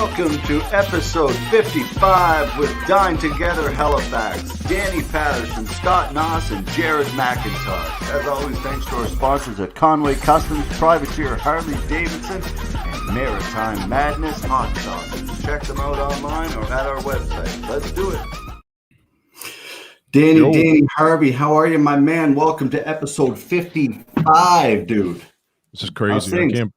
welcome to episode 55 with Dine Together Halifax, Danny Patterson, Scott Nauss, and Jaret MacIntosh. As always, thanks to our sponsors at Conway Customs, Privateer Harley Davidson, and Maritime Madness Hot Sauce. Check them out online or at our website. Let's do it. Danny Harvey, how are you, my man? Welcome to episode 55, dude. This is crazy. I can't.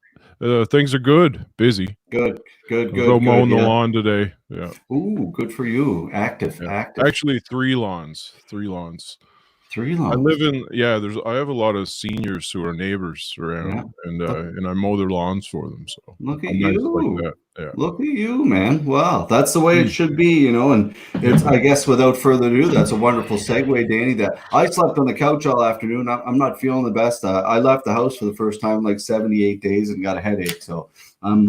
Things are good. Busy. Good. Go mowing the lawn today. Yeah. Ooh, good for you. Active. Actually, three lawns. I live in. I have a lot of seniors who are neighbors around, and I mow their lawns for them. So look at you. Like that. Yeah. Look at you, man. Wow, that's the way it should be, you know. And it's, I guess, without further ado, that's a wonderful segue, Danny. That I slept on the couch all afternoon. I'm not feeling the best. I left the house for the first time in like 78 days and got a headache. So I'm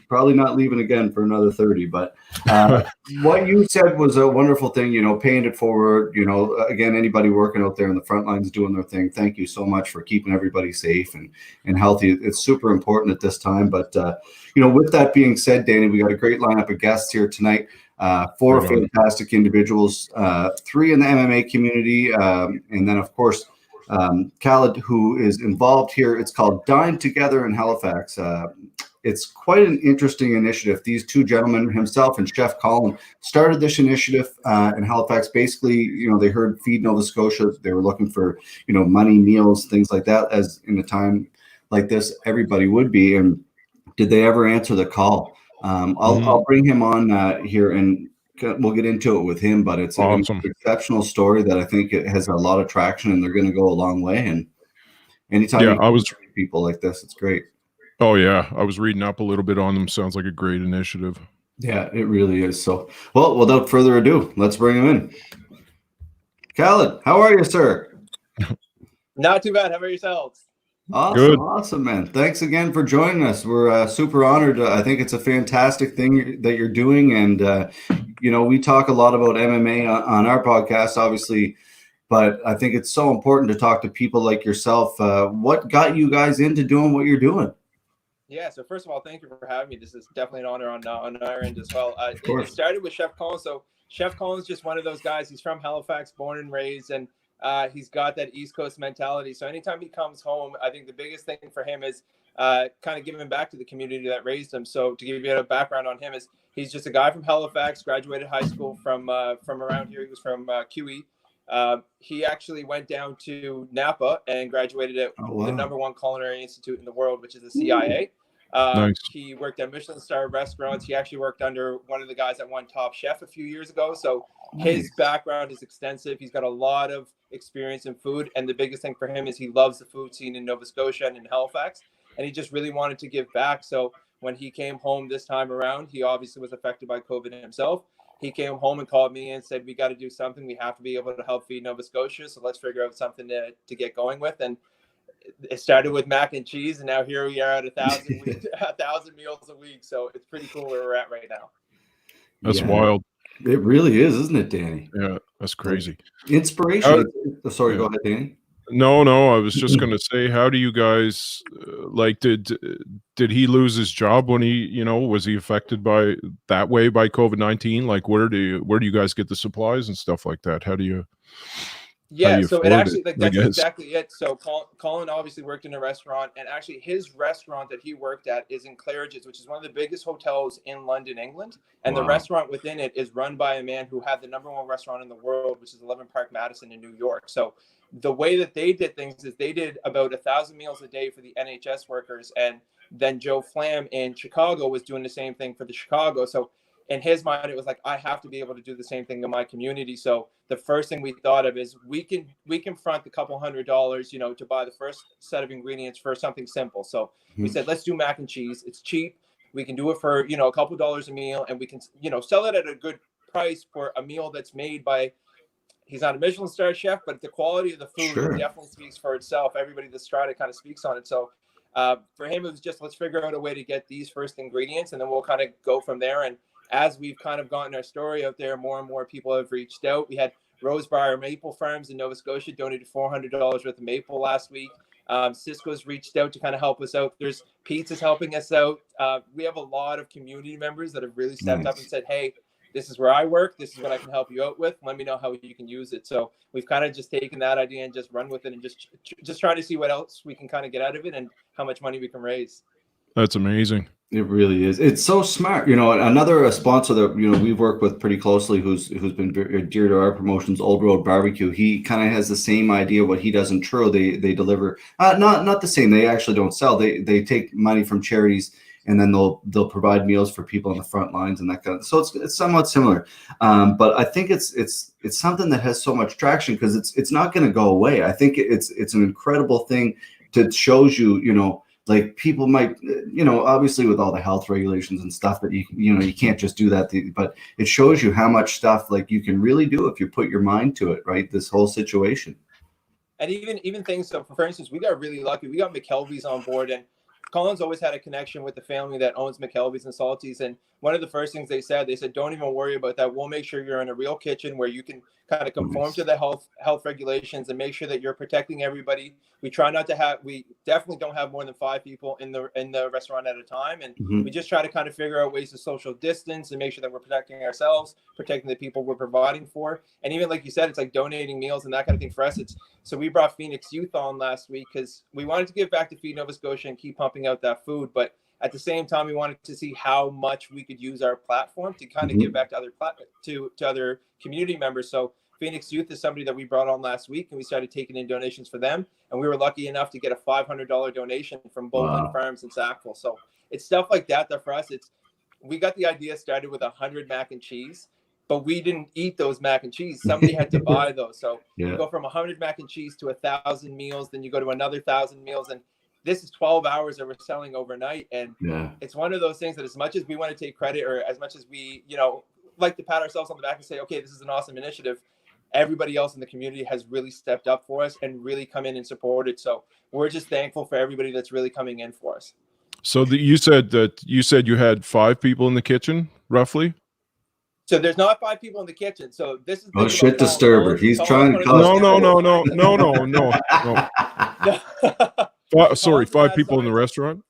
probably not leaving again for another 30. But what you said was a wonderful thing, you know, paying it forward. You know, again, anybody working out there in the front lines doing their thing, thank you so much for keeping everybody safe and healthy. It's super important at this time. But, you know, with that being said, Danny, we got a great lineup of guests here tonight. Four fantastic individuals, three in the MMA community, and then, of course, Khaled, who is involved here. It's called Dine Together in Halifax. It's quite an interesting initiative. These two gentlemen, himself and Chef Colin, started this initiative in Halifax. Basically, you know, they heard Feed Nova Scotia. They were looking for, you know, money, meals, things like that, as in a time like this, everybody would be. And did they ever answer the call? I'll bring him on here and we'll get into it with him, but it's awesome. An exceptional story that I think it has a lot of traction and they're going to go a long way. And anytime you people like this, it's great. Oh yeah. I was reading up a little bit on them. Sounds like a great initiative. Yeah, it really is. So, well, without further ado, let's bring him in. Khaled, how are you, sir? Not too bad. How about yourselves? Awesome, man. Thanks again for joining us. We're super honored. I think it's a fantastic thing that you're doing. And, you know, we talk a lot about MMA on our podcast, obviously, but I think it's so important to talk to people like yourself. What got you guys into doing what you're doing? Yeah, so first of all, thank you for having me. This is definitely an honor on our end as well. It started with Chef Colin. So Chef Colin's just one of those guys. He's from Halifax, born and raised, and he's got that East Coast mentality. So anytime he comes home, I think the biggest thing for him is kind of giving back to the community that raised him. So to give you a background on him, is he's just a guy from Halifax, graduated high school from around here. He was from QE. He actually went down to Napa and graduated at the #1 culinary institute in the world, which is the CIA. Nice. He worked at Michelin star restaurants. He actually worked under one of the guys that won Top Chef a few years ago. So his background is extensive. He's got a lot of experience in food. And the biggest thing for him is he loves the food scene in Nova Scotia and in Halifax. And he just really wanted to give back. So when he came home this time around, he obviously was affected by COVID himself. He came home and called me and said, we got to do something. We have to be able to help feed Nova Scotia. So let's figure out something to get going with. And it started with mac and cheese, and now here we are at 1,000 meals a week. So it's pretty cool where we're at right now. That's wild. It really is, isn't it, Danny? Yeah, that's crazy. Inspiration. Sorry, go ahead, Danny. No, I was just going to say, how do you guys did he lose his job when he, you know, was he affected by COVID-19? Like, where do you guys get the supplies and stuff like that? How do you? Yeah, so it actually, like, that's exactly it. So Colin obviously worked in a restaurant, and actually his restaurant that he worked at is in Claridge's, which is one of the biggest hotels in London, England. And the restaurant within it is run by a man who had the #1 restaurant in the world, which is 11 Park Madison in New York. So the way that they did things is they did about 1,000 meals a day for the NHS workers. And then Joe Flam in Chicago was doing the same thing for the Chicago. So in his mind, it was like, I have to be able to do the same thing in my community. So the first thing we thought of is we can front a couple $100, you know, to buy the first set of ingredients for something simple. So we said, let's do mac and cheese. It's cheap. We can do it for, you know, a couple dollars a meal, and we can, you know, sell it at a good price for a meal that's made by, he's not a Michelin star chef, but the quality of the food definitely speaks for itself. Everybody that's tried it kind of speaks on it. So for him, it was just, let's figure out a way to get these first ingredients, and then we'll kind of go from there. And as we've kind of gotten our story out there, more and more people have reached out. We had Rosebriar Maple Farms in Nova Scotia donated $400 worth of maple last week. Cisco's reached out to kind of help us out. There's Pizza's helping us out. We have a lot of community members that have really stepped up and said, hey, this is where I work. This is what I can help you out with. Let me know how you can use it. So we've kind of just taken that idea and just run with it and just try to see what else we can kind of get out of it and how much money we can raise. That's amazing. It really is. It's so smart. You know, another sponsor that, you know, we've worked with pretty closely, who's been very dear to our promotions, Old Road Barbecue. He kind of has the same idea. What he does in Truro, they deliver not the same. They actually don't sell. They take money from charities, and then they'll provide meals for people on the front lines and that kind of. So it's somewhat similar. But I think it's something that has so much traction because it's not going to go away. I think it's an incredible thing that shows you, you know. Like people might, you know, obviously with all the health regulations and stuff that you can't just do that, but it shows you how much stuff like you can really do if you put your mind to it, right? This whole situation. And even things. So for instance, we got really lucky. We got McKelvey's on board, and Colin's always had a connection with the family that owns McKelvey's and Salty's. And one of the first things they said, don't even worry about that. We'll make sure you're in a real kitchen where you can kind of conform to the health regulations and make sure that you're protecting everybody. We definitely don't have more than 5 people in the restaurant at a time. And we just try to kind of figure out ways to social distance and make sure that we're protecting ourselves, protecting the people we're providing for. And even like you said, it's like donating meals and that kind of thing for us. So we brought Phoenix Youth on last week because we wanted to give back to Feed Nova Scotia and keep pumping out that food. But at the same time, we wanted to see how much we could use our platform to kind of give back to other community members. So Phoenix Youth is somebody that we brought on last week, and we started taking in donations for them. And we were lucky enough to get a $500 donation from Bowland Farms in Sackville. So it's stuff like that for us. We got the idea started with 100 mac and cheese, but we didn't eat those mac and cheese. Somebody had to buy those. So you go from 100 mac and cheese to 1,000 meals, then you go to another 1,000 meals, and this is 12 hours that we're selling overnight. And it's one of those things that as much as we want to take credit, or as much as we, you know, like to pat ourselves on the back and say, okay, this is an awesome initiative, everybody else in the community has really stepped up for us and really come in and supported. So we're just thankful for everybody that's really coming in for us. So you said you had 5 people in the kitchen, roughly? So there's not 5 people in the kitchen. So this is shit disturber. He's trying to cause no. Sorry, 5 people in the restaurant?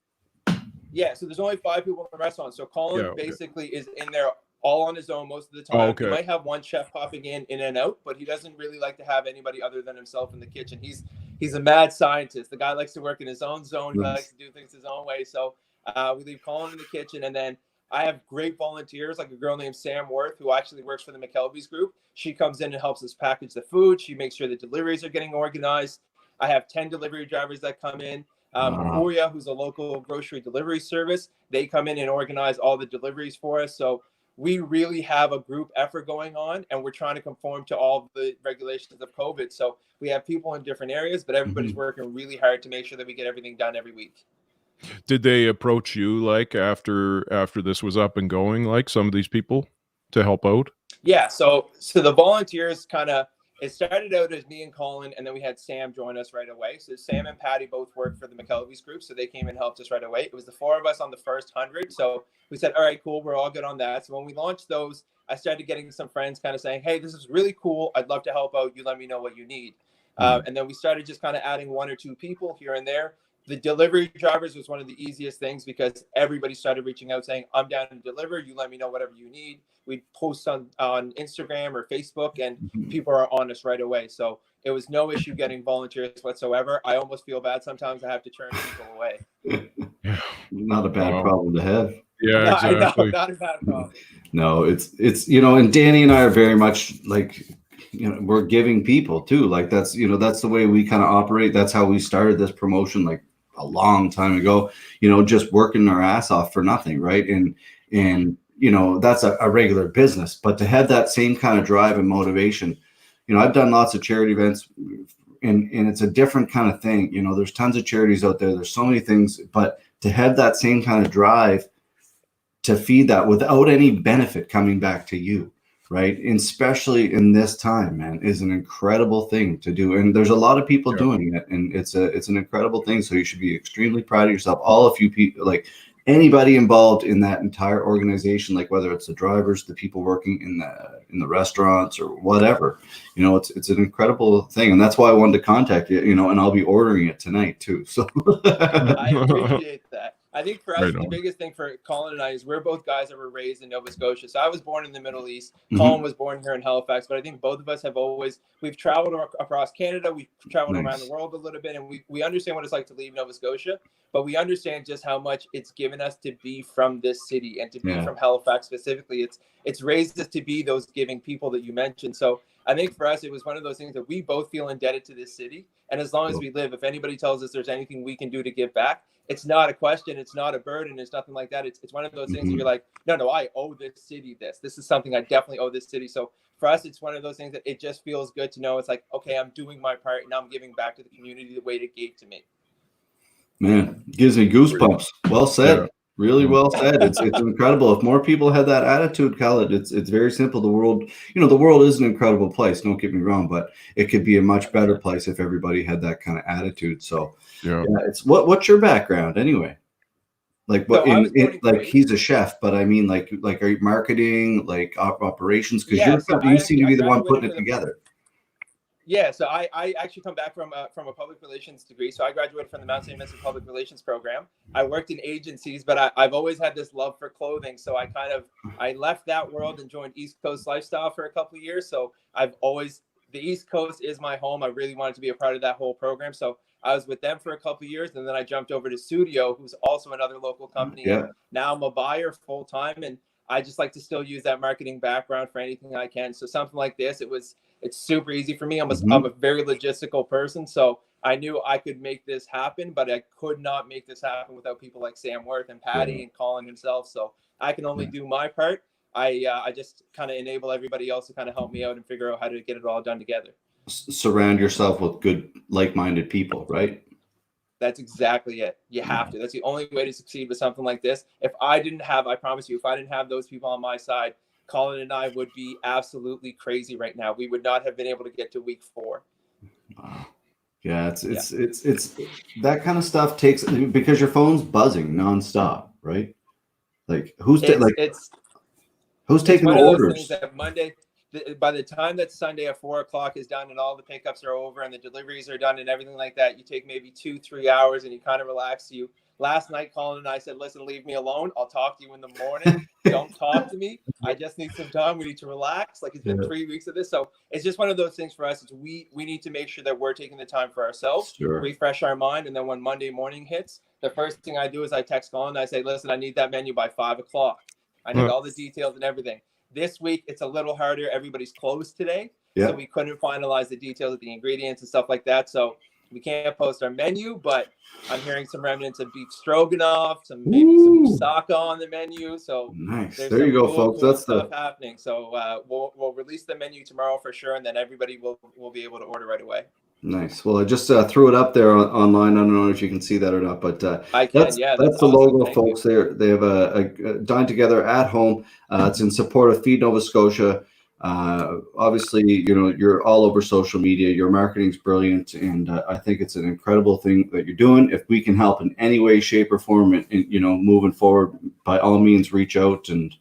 Yeah, so there's only 5 people in the restaurant. So Colin basically is in there all on his own most of the time. He might have one chef popping in and out, but he doesn't really like to have anybody other than himself in the kitchen. He's a mad scientist. The guy likes to work in his own zone. He likes to do things his own way. So we leave Colin in the kitchen, and then I have great volunteers, like a girl named Sam Worth, who actually works for the McKelvey's group. She comes in and helps us package the food. She makes sure the deliveries are getting organized. I have 10 delivery drivers that come in. Korea, who's a local grocery delivery service, they come in and organize all the deliveries for us. So we really have a group effort going on, and we're trying to conform to all the regulations of COVID. So we have people in different areas, but everybody's working really hard to make sure that we get everything done every week. Did they approach you like after this was up and going, like some of these people to help out? Yeah. So the volunteers it started out as me and Colin, and then we had Sam join us right away. So Sam and Patty both work for the McKelvey's group, so they came and helped us right away. It was the 4 of us on the first 100. So we said, all right, cool, we're all good on that. So when we launched those, I started getting some friends kind of saying, hey, this is really cool. I'd love to help out. You let me know what you need. And then we started just kind of adding 1 or 2 people here and there. The delivery drivers was one of the easiest things because everybody started reaching out saying, I'm down to deliver. You let me know whatever you need. We post on Instagram or Facebook, and people are on us right away. So it was no issue getting volunteers whatsoever. I almost feel bad sometimes I have to turn people away. Not a bad problem to have. Yeah, exactly. Not a bad problem. No, it's and Danny and I are very much like, we're giving people too. Like that's the way we kind of operate. That's how we started this promotion like a long time ago, just working our ass off for nothing. Right. And that's a regular business, but to have that same kind of drive and motivation, I've done lots of charity events, and it's a different kind of thing. There's tons of charities out there. There's so many things, but to have that same kind of drive to feed that without any benefit coming back to you, right? And especially in this time, man, is an incredible thing to do. And there's a lot of people doing it, and it's an incredible thing. So you should be extremely proud of yourself. All of you people, like anybody involved in that entire organization, like whether it's the drivers, the people working in the restaurants or whatever, it's an incredible thing. And that's why I wanted to contact you, and I'll be ordering it tonight too. So I appreciate that. I think for us, the biggest thing for Colin and I is we're both guys that were raised in Nova Scotia. So I was born in the Middle East. Colin was born here in Halifax, but I think both of us we've traveled across Canada. We've traveled around the world a little bit, and we understand what it's like to leave Nova Scotia, but we understand just how much it's given us to be from this city and to be from Halifax specifically. It's raised us to be those giving people that you mentioned. So I think for us, it was one of those things that we both feel indebted to this city. And as long as we live, if anybody tells us there's anything we can do to give back, it's not a question. It's not a burden. It's nothing like that. It's one of those things that you're like, no, I owe this city this. This is something I definitely owe this city. So for us, it's one of those things that it just feels good to know. It's like, okay, I'm doing my part and I'm giving back to the community the way it gave to me. Man, gives me goosebumps. Well said. Yeah. Really well said. It's incredible. If more people had that attitude, Khaled, it's very simple. The world, the world is an incredible place. Don't get me wrong, but it could be a much better place if everybody had that kind of attitude. So, it's what's your background anyway? Like what? Like he's a chef, but I mean, like are you marketing, like operations? Because you seem to be the one putting it together. Yeah, so I actually come back from a public relations degree. So I graduated from the Mount St. Vincent Public Relations program. I worked in agencies, but I've always had this love for clothing. So I left that world and joined East Coast Lifestyle for a couple of years. So the East Coast is my home. I really wanted to be a part of that whole program. So I was with them for a couple of years, and then I jumped over to Studio, who's also another local company. Yeah. And now I'm a buyer full time, and I just like to still use that marketing background for anything I can. So something like this, it's super easy for me. I'm a very logistical person, so I knew I could make this happen, but I could not make this happen without people like Sam Worth and Patty and Colin himself. So I can only do my part. I just kind of enable everybody else to kind of help me out and figure out how to get it all done together. Surround yourself with good, like-minded people, right? That's exactly it. You have to. That's the only way to succeed with something like this. I promise you, if I didn't have those people on my side, Colin and I would be absolutely crazy right now. We would not have been able to get to week 4. Wow. Yeah, it's that kind of stuff takes, because your phone's buzzing nonstop, right? Like who's taking the orders? That Monday, by the time that Sunday at 4:00 is done and all the pickups are over and the deliveries are done and everything like that, you take maybe 2-3 hours and you kind of relax. Last night, Colin and I said, listen, leave me alone. I'll talk to you in the morning. Don't talk to me. I just need some time. We need to relax. Like, it's been 3 weeks of this. So it's just one of those things for us. We need to make sure that we're taking the time for ourselves, refresh our mind. And then when Monday morning hits, the first thing I do is I text Colin and I say, listen, I need that menu by 5:00. I need all the details and everything. This week, it's a little harder. Everybody's closed today. So we couldn't finalize the details of the ingredients and stuff like that. So we can't post our menu, but I'm hearing some remnants of beef stroganoff, maybe some moussaka on the menu. So nice. There you go, folks. That's stuff happening. So we'll release the menu tomorrow for sure, and then everybody will be able to order right away. Nice. Well, I just threw it up there online. I don't know if you can see that or not, but I can. That's the logo, folks. They have a Dine Together at home. It's in support of Feed Nova Scotia. Obviously, you're all over social media. Your marketing's brilliant, and I think it's an incredible thing that you're doing. If we can help in any way, shape, or form, moving forward, by all means, reach out, and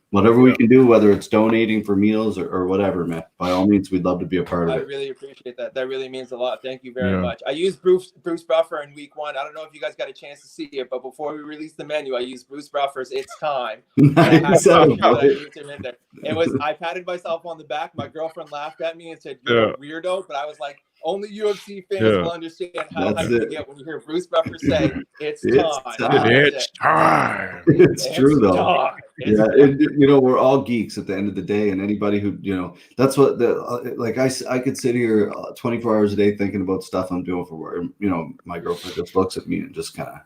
whatever we can do, whether it's donating for meals or whatever, man, by all means, we'd love to be a part of it. I really appreciate that. That really means a lot. Thank you very much. I used Bruce Buffer in week 1. I don't know if you guys got a chance to see it, but before we released the menu, I used Bruce Buffer's "It's Time." Nice. I patted myself on the back. My girlfriend laughed at me and said, "You're a weirdo," but I was like, only UFC fans will understand how hyped you get when you hear Bruce Buffer say, "It's time." It's time. It's true, though. We're all geeks at the end of the day, and anybody who, that's what I could sit here 24 hours a day thinking about stuff I'm doing for work. My girlfriend just looks at me and just kind of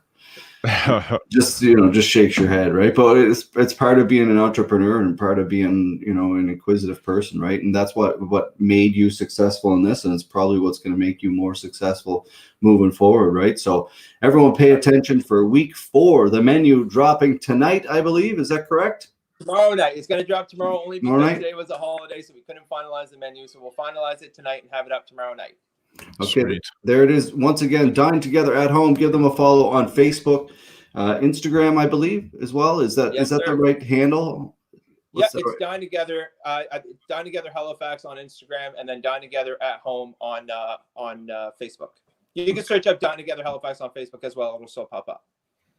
just shakes your head, right? But it's part of being an entrepreneur and part of being, an inquisitive person, right? And that's what made you successful in this, and it's probably what's going to make you more successful moving forward, right? So everyone pay attention for week 4, the menu dropping tonight, I believe. Is that correct? Tomorrow night. It's going to drop tomorrow only because today was a holiday, so we couldn't finalize the menu. So we'll finalize it tonight and have it up tomorrow night. Okay, Sweet. There it is. Once again, Dine Together at home. Give them a follow on Facebook. Instagram, I believe, as well. Is that the right handle? It's Dine Together. Dine Together Halifax on Instagram, and then Dine Together at Home on Facebook. You can search up Dine Together Halifax on Facebook as well. It'll still pop up.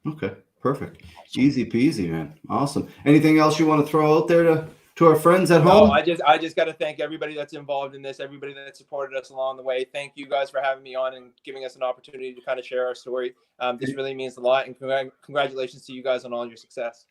Okay, perfect. Easy peasy, man. Awesome. Anything else you want to throw out there to our friends at home? I just got to thank everybody that's involved in this, everybody that supported us along the way. Thank you guys for having me on and giving us an opportunity to kind of share our story. This really means a lot, and congratulations to you guys on all your success.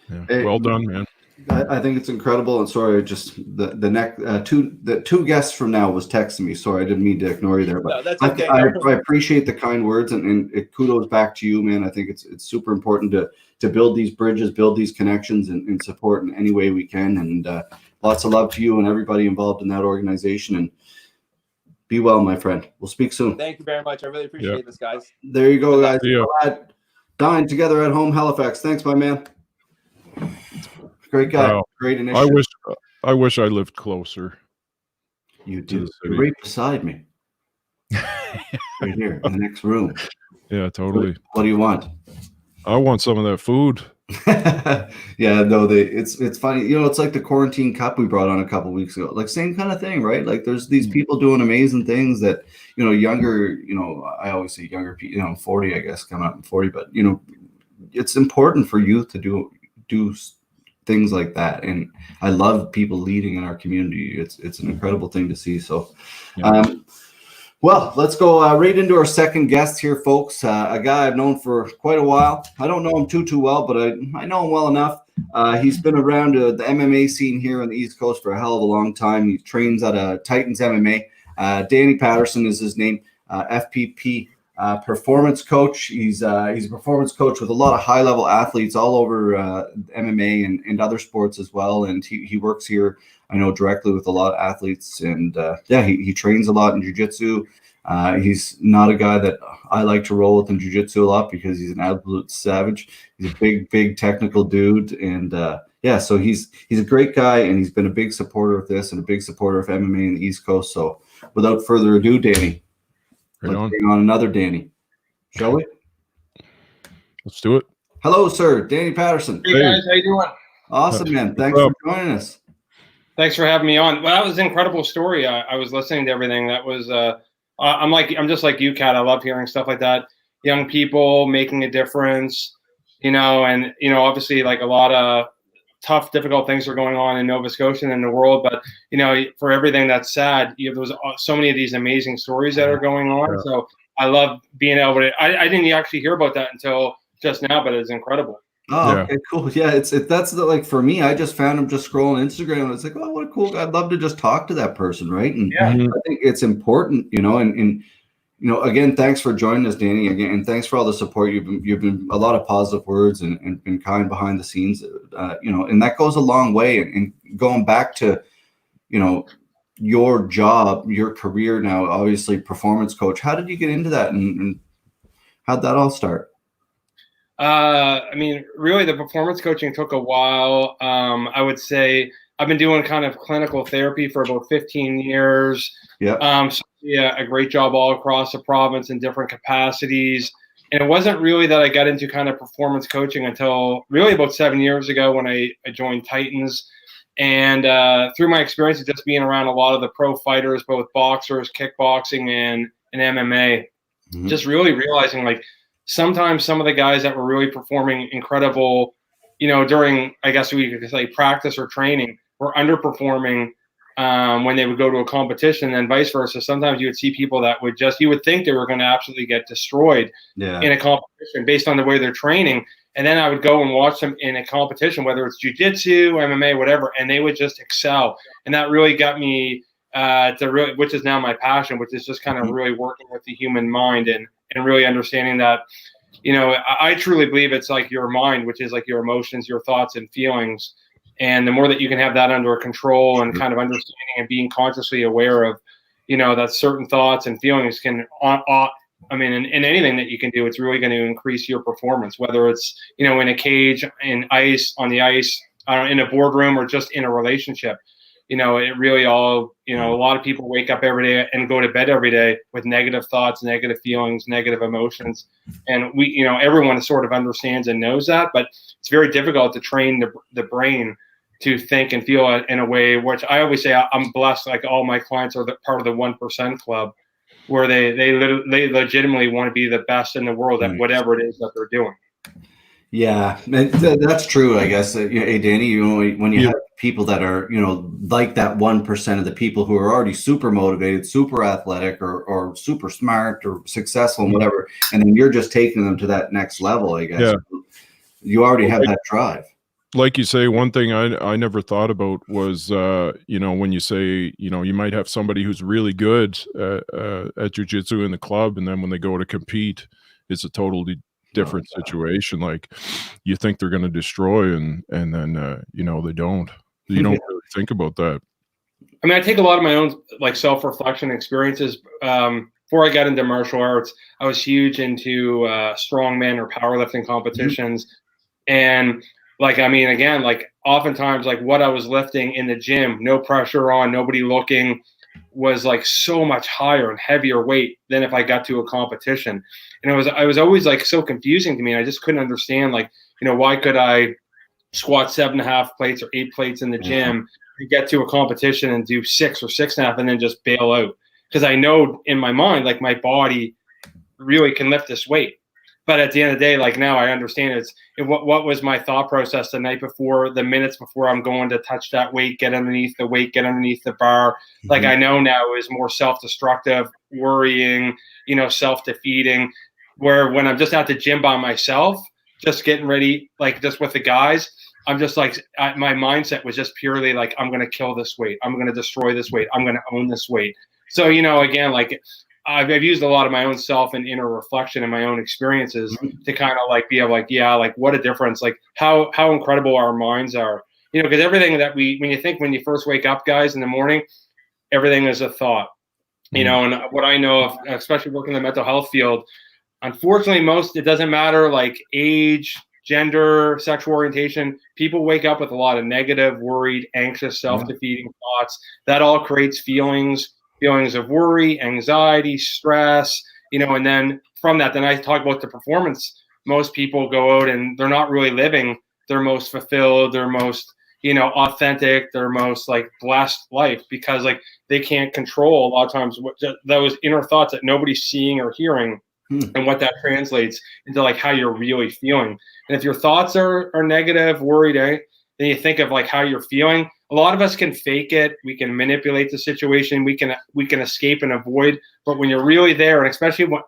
Yeah. Hey, well done, man. I think it's incredible, and sorry, just the next two guests from now was texting me. Sorry, I didn't mean to ignore you there, but no, that's okay. I appreciate the kind words, and kudos back to you, man. I think it's super important to build these bridges, build these connections, and support in any way we can. And lots of love to you and everybody involved in that organization. And be well, my friend. We'll speak soon. Thank you very much. I really appreciate this, guys. There you go, guys. Dine Together at Home, Halifax. Thanks, my man. Great guy. Wow. Great initiative. I wish I lived closer. You do. You're right beside me. Right here in the next room. Yeah, totally. What do you want? I want some of that food. Yeah, no, it's funny. You know, it's like the quarantine cup we brought on a couple weeks ago. Like same kind of thing, right? Like there's these people doing amazing things that, you know, younger, you know, I always say younger people, you know, 40, I guess, coming up in 40, but you know, it's important for youth to do things like that. And I love people leading in our community. It's an incredible thing to see. So, well, let's go right into our second guest here, folks. A guy I've known for quite a while. I don't know him too well, but I know him well enough. He's been around the MMA scene here on the East Coast for a hell of a long time. He trains at Titans MMA. Danny Patterson is his name. FPP performance coach. He's a performance coach with a lot of high-level athletes all over MMA and other sports as well. And he works here, I know, directly with a lot of athletes. And he trains a lot in jiu-jitsu. He's not a guy that I like to roll with in jiu-jitsu a lot because he's an absolute savage. He's a big technical dude. And so he's a great guy, and he's been a big supporter of this and a big supporter of MMA in the East Coast. So without further ado, Danny, let's bring on another Danny, shall we? Let's do it. Hello, sir. Danny Patterson. Hey, guys. How you doing? Awesome, man. Thanks for joining us. Thanks for having me on. Well, that was an incredible story. I was listening to everything. That was I'm just like you, Kat. I love hearing stuff like that. Young people making a difference, and obviously like a lot of tough, difficult things are going on in Nova Scotia and in the world. But, for everything that's sad, there's so many of these amazing stories that are going on. Yeah. So I love being able to, I didn't actually hear about that until just now, but it's incredible. Oh, okay, cool. Yeah, that's like for me, I just found him just scrolling Instagram, and it's like, oh, what a cool guy. I'd love to just talk to that person, right? And I think it's important, and again, thanks for joining us, Danny. Again, and thanks for all the support. You've been a lot of positive words and been kind behind the scenes, and that goes a long way. And going back to, your job, your career now, obviously performance coach. How did you get into that, and how'd that all start? Really, the performance coaching took a while. I would say I've been doing kind of clinical therapy for about 15 years. Yeah. A great job all across the province in different capacities. And it wasn't really that I got into kind of performance coaching until really about 7 years ago when I joined Titans. And through my experience of just being around a lot of the pro fighters, both boxers, kickboxing, and MMA, just really realizing like, sometimes some of the guys that were really performing incredible, during, I guess we could say practice or training, were underperforming when they would go to a competition, and vice versa. Sometimes you would see people that you would think they were going to absolutely get destroyed in a competition based on the way they're training. And then I would go and watch them in a competition, whether it's jiu-jitsu, MMA, whatever, and they would just excel. And that really got me which is now my passion, which is just kind of really working with the human mind and really understanding that, I truly believe it's like your mind, which is like your emotions, your thoughts and feelings. And the more that you can have that under control and kind of understanding and being consciously aware of, that certain thoughts and feelings can, in anything that you can do, it's really going to increase your performance, whether it's, in a cage, on the ice, in a boardroom, or just in a relationship. it really all, a lot of people wake up every day and go to bed every day with negative thoughts, negative feelings, negative emotions. And everyone sort of understands and knows that, but it's very difficult to train the brain to think and feel in a way, which I always say I'm blessed. Like all my clients are part of the 1% club, where they legitimately want to be the best in the world at whatever it is that they're doing. Yeah, that's true. I guess, hey, Danny, when you have people that are, like that 1% of the people who are already super motivated, super athletic, or super smart or successful and whatever, and then you're just taking them to that next level, I guess. Yeah. You already have that drive. Like you say, one thing I never thought about was, when you say, you might have somebody who's really good at jiu-jitsu in the club, and then when they go to compete, it's a totally different situation. Like, you think they're going to destroy, and then they don't. You don't really think about that. I mean, I take a lot of my own self-reflection experiences. Before I got into martial arts, I was huge into strongman or powerlifting competitions, and oftentimes what I was lifting in the gym, no pressure on, nobody looking, was so much higher and heavier weight than if I got to a competition. And I was always so confusing to me. And I just couldn't understand, why could I squat 7.5 plates or 8 plates in the gym and get to a competition and do 6 or 6.5 and then just bail out? Because I know in my mind, my body really can lift this weight. But at the end of the day, now I understand what was my thought process the night before, the minutes before I'm going to touch that weight, get underneath the weight, get underneath the bar. I know now is more self-destructive, worrying, self-defeating, where when I'm just at the gym by myself, just getting ready, just with the guys, I'm just my mindset was just purely I'm going to kill this weight. I'm going to destroy this weight. I'm going to own this weight. So, again, I've used a lot of my own self and inner reflection and my own experiences to kind of be what a difference, how incredible our minds are, because everything that when you first wake up, guys, in the morning, everything is a thought, and what I know of, especially working in the mental health field, unfortunately, it doesn't matter age, gender, sexual orientation, people wake up with a lot of negative, worried, anxious, self-defeating thoughts. That all creates feelings of worry, anxiety, stress, and then from that, then I talk about the performance. Most people go out and they're not really living their most fulfilled, their most, authentic, their most blessed life, because they can't control a lot of times those inner thoughts that nobody's seeing or hearing, and what that translates into how you're really feeling. And if your thoughts are negative, worried, then you think of how you're feeling. A lot of us can fake it. We can manipulate the situation. We can escape and avoid. But when you're really there, and especially when,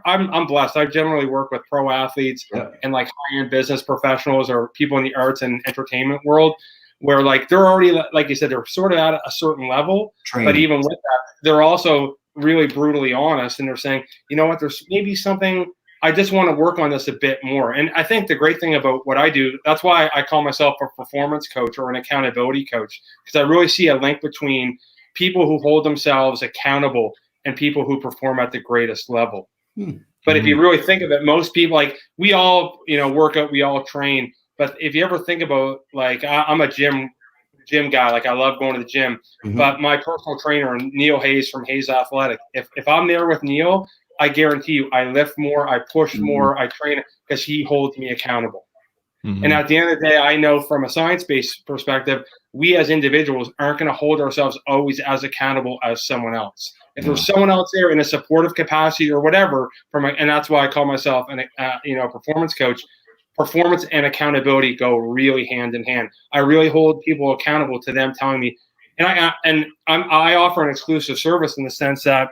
I'm blessed. I generally work with pro athletes and high-end business professionals or people in the arts and entertainment world, where they're already, like you said, they're sort of at a certain level. But even with that, they're also really brutally honest, and they're saying, there's maybe something. I just want to work on this a bit more. And I think the great thing about what I do, that's why I call myself a performance coach or an accountability coach, because I really see a link between people who hold themselves accountable and people who perform at the greatest level. But if you really think of it, most people, we all, work out, we all train. But if you ever think about, I'm a gym guy, I love going to the gym, but my personal trainer, Neil Hayes from Hayes Athletic, if I'm there with Neil, I guarantee you, I lift more, I push more, I train, because he holds me accountable. And at the end of the day, I know from a science-based perspective, we as individuals aren't going to hold ourselves always as accountable as someone else. If there's someone else there in a supportive capacity or whatever, and that's why I call myself a performance coach. Performance and accountability go really hand in hand. I really hold people accountable to them telling me, and I offer an exclusive service in the sense that,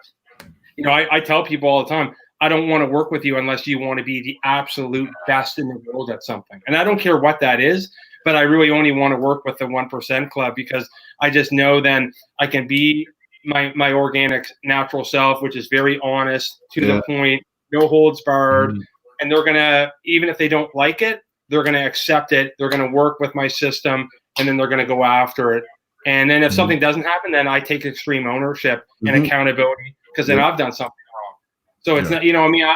I tell people all the time, I don't want to work with you unless you want to be the absolute best in the world at something. And I don't care what that is, but I really only want to work with the 1% club, because I just know then I can be my organic, natural self, which is very honest, to the point, no holds barred. And they're going to, even if they don't like it, they're going to accept it. They're going to work with my system, and then they're going to go after it. And then if something doesn't happen, then I take extreme ownership and accountability, because then I've done something wrong. So it's not,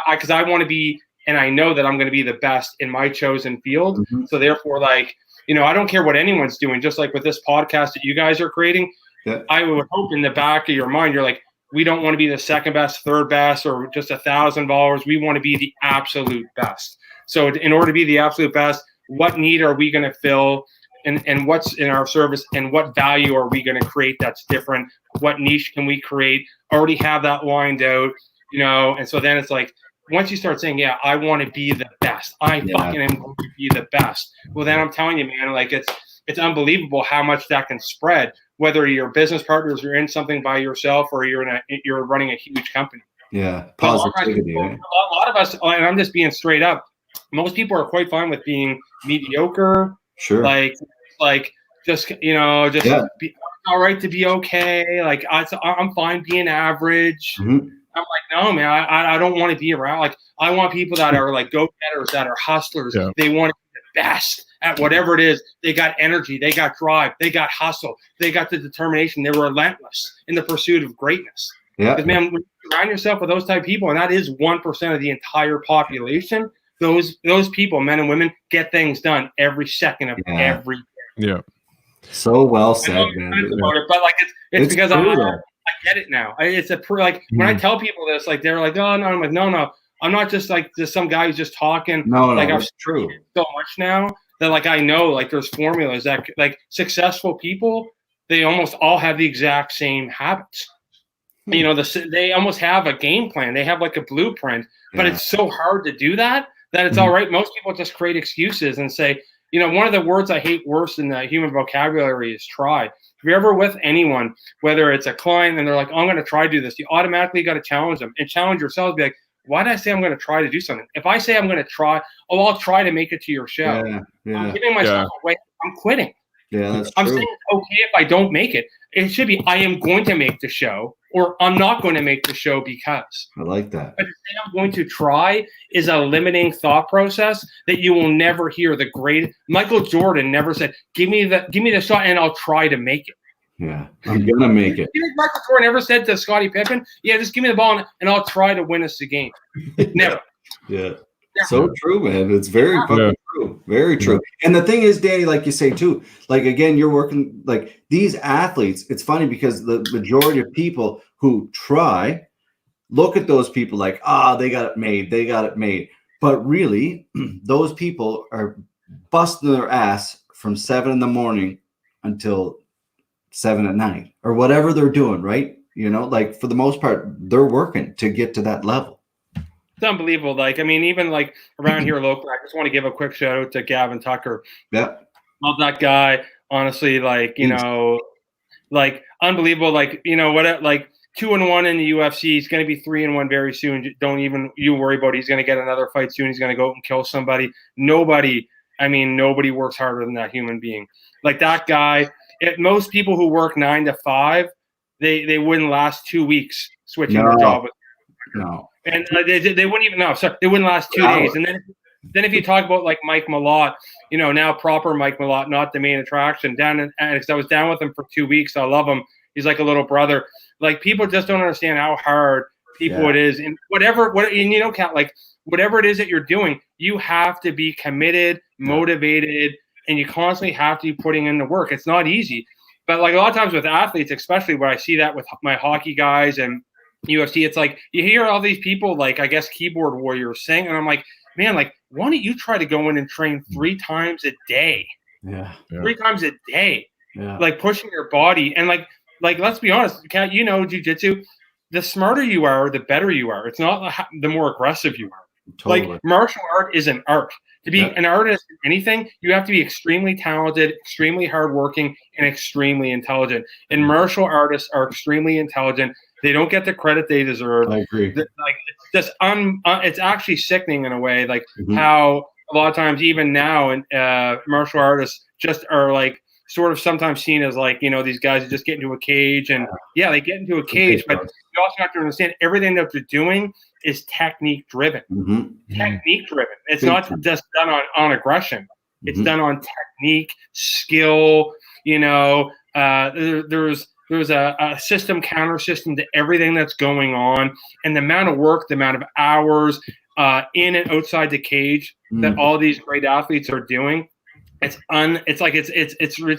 because I want to be and I know that I'm going to be the best in my chosen field. So therefore, like, you know, I don't care what anyone's doing, just like with this podcast that you guys are creating. I would hope in the back of your mind, you're like, we don't want to be the second best, third best, or just 1,000 followers. We want to be the absolute best. So in order to be the absolute best, what need are we going to fill, and what's in our service, and what value are we going to create that's different? What niche can we create? Already have that lined out, you know? And so then it's like, once you start saying, yeah, I want to be the best, I fucking am going to be the best. Well, then I'm telling you, man, like it's unbelievable how much that can spread, whether you're business partners, you're in something by yourself, or you're running a huge company. Yeah. Positivity. A lot of us, and I'm just being straight up, most people are quite fine with being mediocre. Sure. Like just, you know, just be all right to be okay. Like I'm fine being average. I'm like, no, man, I don't want to be around. Like, I want people that are like go-getters, that are hustlers. Yeah. They want to be the best at whatever it is. They got energy. They got drive. They got hustle. They got the determination. They're relentless in the pursuit of greatness. Yeah. Because, man, when you surround yourself with those type of people, and that is 1% of the entire population, those people, men and women, get things done every second of every day. Yeah. So well said, man. But like it's because I get it now. It's when I tell people this, like they're like, oh no, I'm like, no, I'm not just some guy who's just talking. No, like I've true so much now that like I know like there's formulas that like successful people, they almost all have the exact same habits. You know, they almost have a game plan. They have like a blueprint, but it's so hard to do that it's all right. Most people just create excuses and say, you know, one of the words I hate worse in the human vocabulary is try. If you're ever with anyone, whether it's a client and they're like, oh, I'm going to try to do this, you automatically got to challenge them and challenge yourself. Be like, why did I say I'm going to try to do something? If I say I'm going to try, I'll try to make it to your show. I'm giving myself away. I'm quitting. Yeah, that's I'm true. saying it's okay if I don't make it. It should be I am going to make the show, or I'm not going to make the show because. I like that. But to say I'm going to try is a limiting thought process that you will never hear. The great Michael Jordan never said, "Give me the shot and I'll try to make it." Yeah, I'm gonna make it. You think Michael Jordan ever said to Scottie Pippen, "Yeah, just give me the ball and I'll try to win us the game"? Never. Yeah. So true, man. It's very fucking true. Very true. And the thing is, Danny, like you say too, like again, you're working like these athletes. It's funny because the majority of people who try look at those people like, they got it made. They got it made. But really, those people are busting their ass from 7 a.m. until 7 p.m. or whatever they're doing, right? You know, like for the most part, they're working to get to that level. It's unbelievable. Like, I mean, even like around here locally, I just want to give a quick shout out to Gavin Tucker. Yeah. Love that guy. Honestly, like, you know, like unbelievable. Like, you know, what, like 2-1 in the UFC. He's going to be 3-1 very soon. Don't even you worry about it. He's going to get another fight soon. He's going to go out and kill somebody. Nobody works harder than that human being. Like that guy, most people who work 9 to 5, they wouldn't last 2 weeks switching their job. And they wouldn't even they wouldn't last 2 days. And then if you talk about like Mike Malott, you know, now proper Mike Malott, not the main attraction, because I was down with him for 2 weeks. I love him. He's like a little brother. Like people just don't understand how hard it is, and whatever it is that you're doing, you have to be committed, motivated, and you constantly have to be putting in the work. It's not easy, but like a lot of times with athletes, especially when I see that with my hockey guys and UFC, it's like you hear all these people, like I guess keyboard warriors saying, and I'm like, man, like why don't you try to go in and train 3 times a day? 3 times a day, like pushing your body. And like let's be honest, Kat, you know, jiu-jitsu, the smarter you are, the better you are. It's not the more aggressive you are. Totally. Like martial art is an art. To be an artist in anything, you have to be extremely talented, extremely hardworking, and extremely intelligent. And martial artists are extremely intelligent. They don't get the credit they deserve. I agree. Like it's just it's actually sickening in a way. Like how a lot of times, even now, and martial artists just are like sort of sometimes seen as like, you know, these guys who just get into a cage and they get into a cage, but you also have to understand everything that they're doing is technique driven. Technique driven. It's not just done on aggression. It's done on technique, skill. You know, there's a system, counter system to everything that's going on, and the amount of work, the amount of hours, in and outside the cage that all these great athletes are doing. It's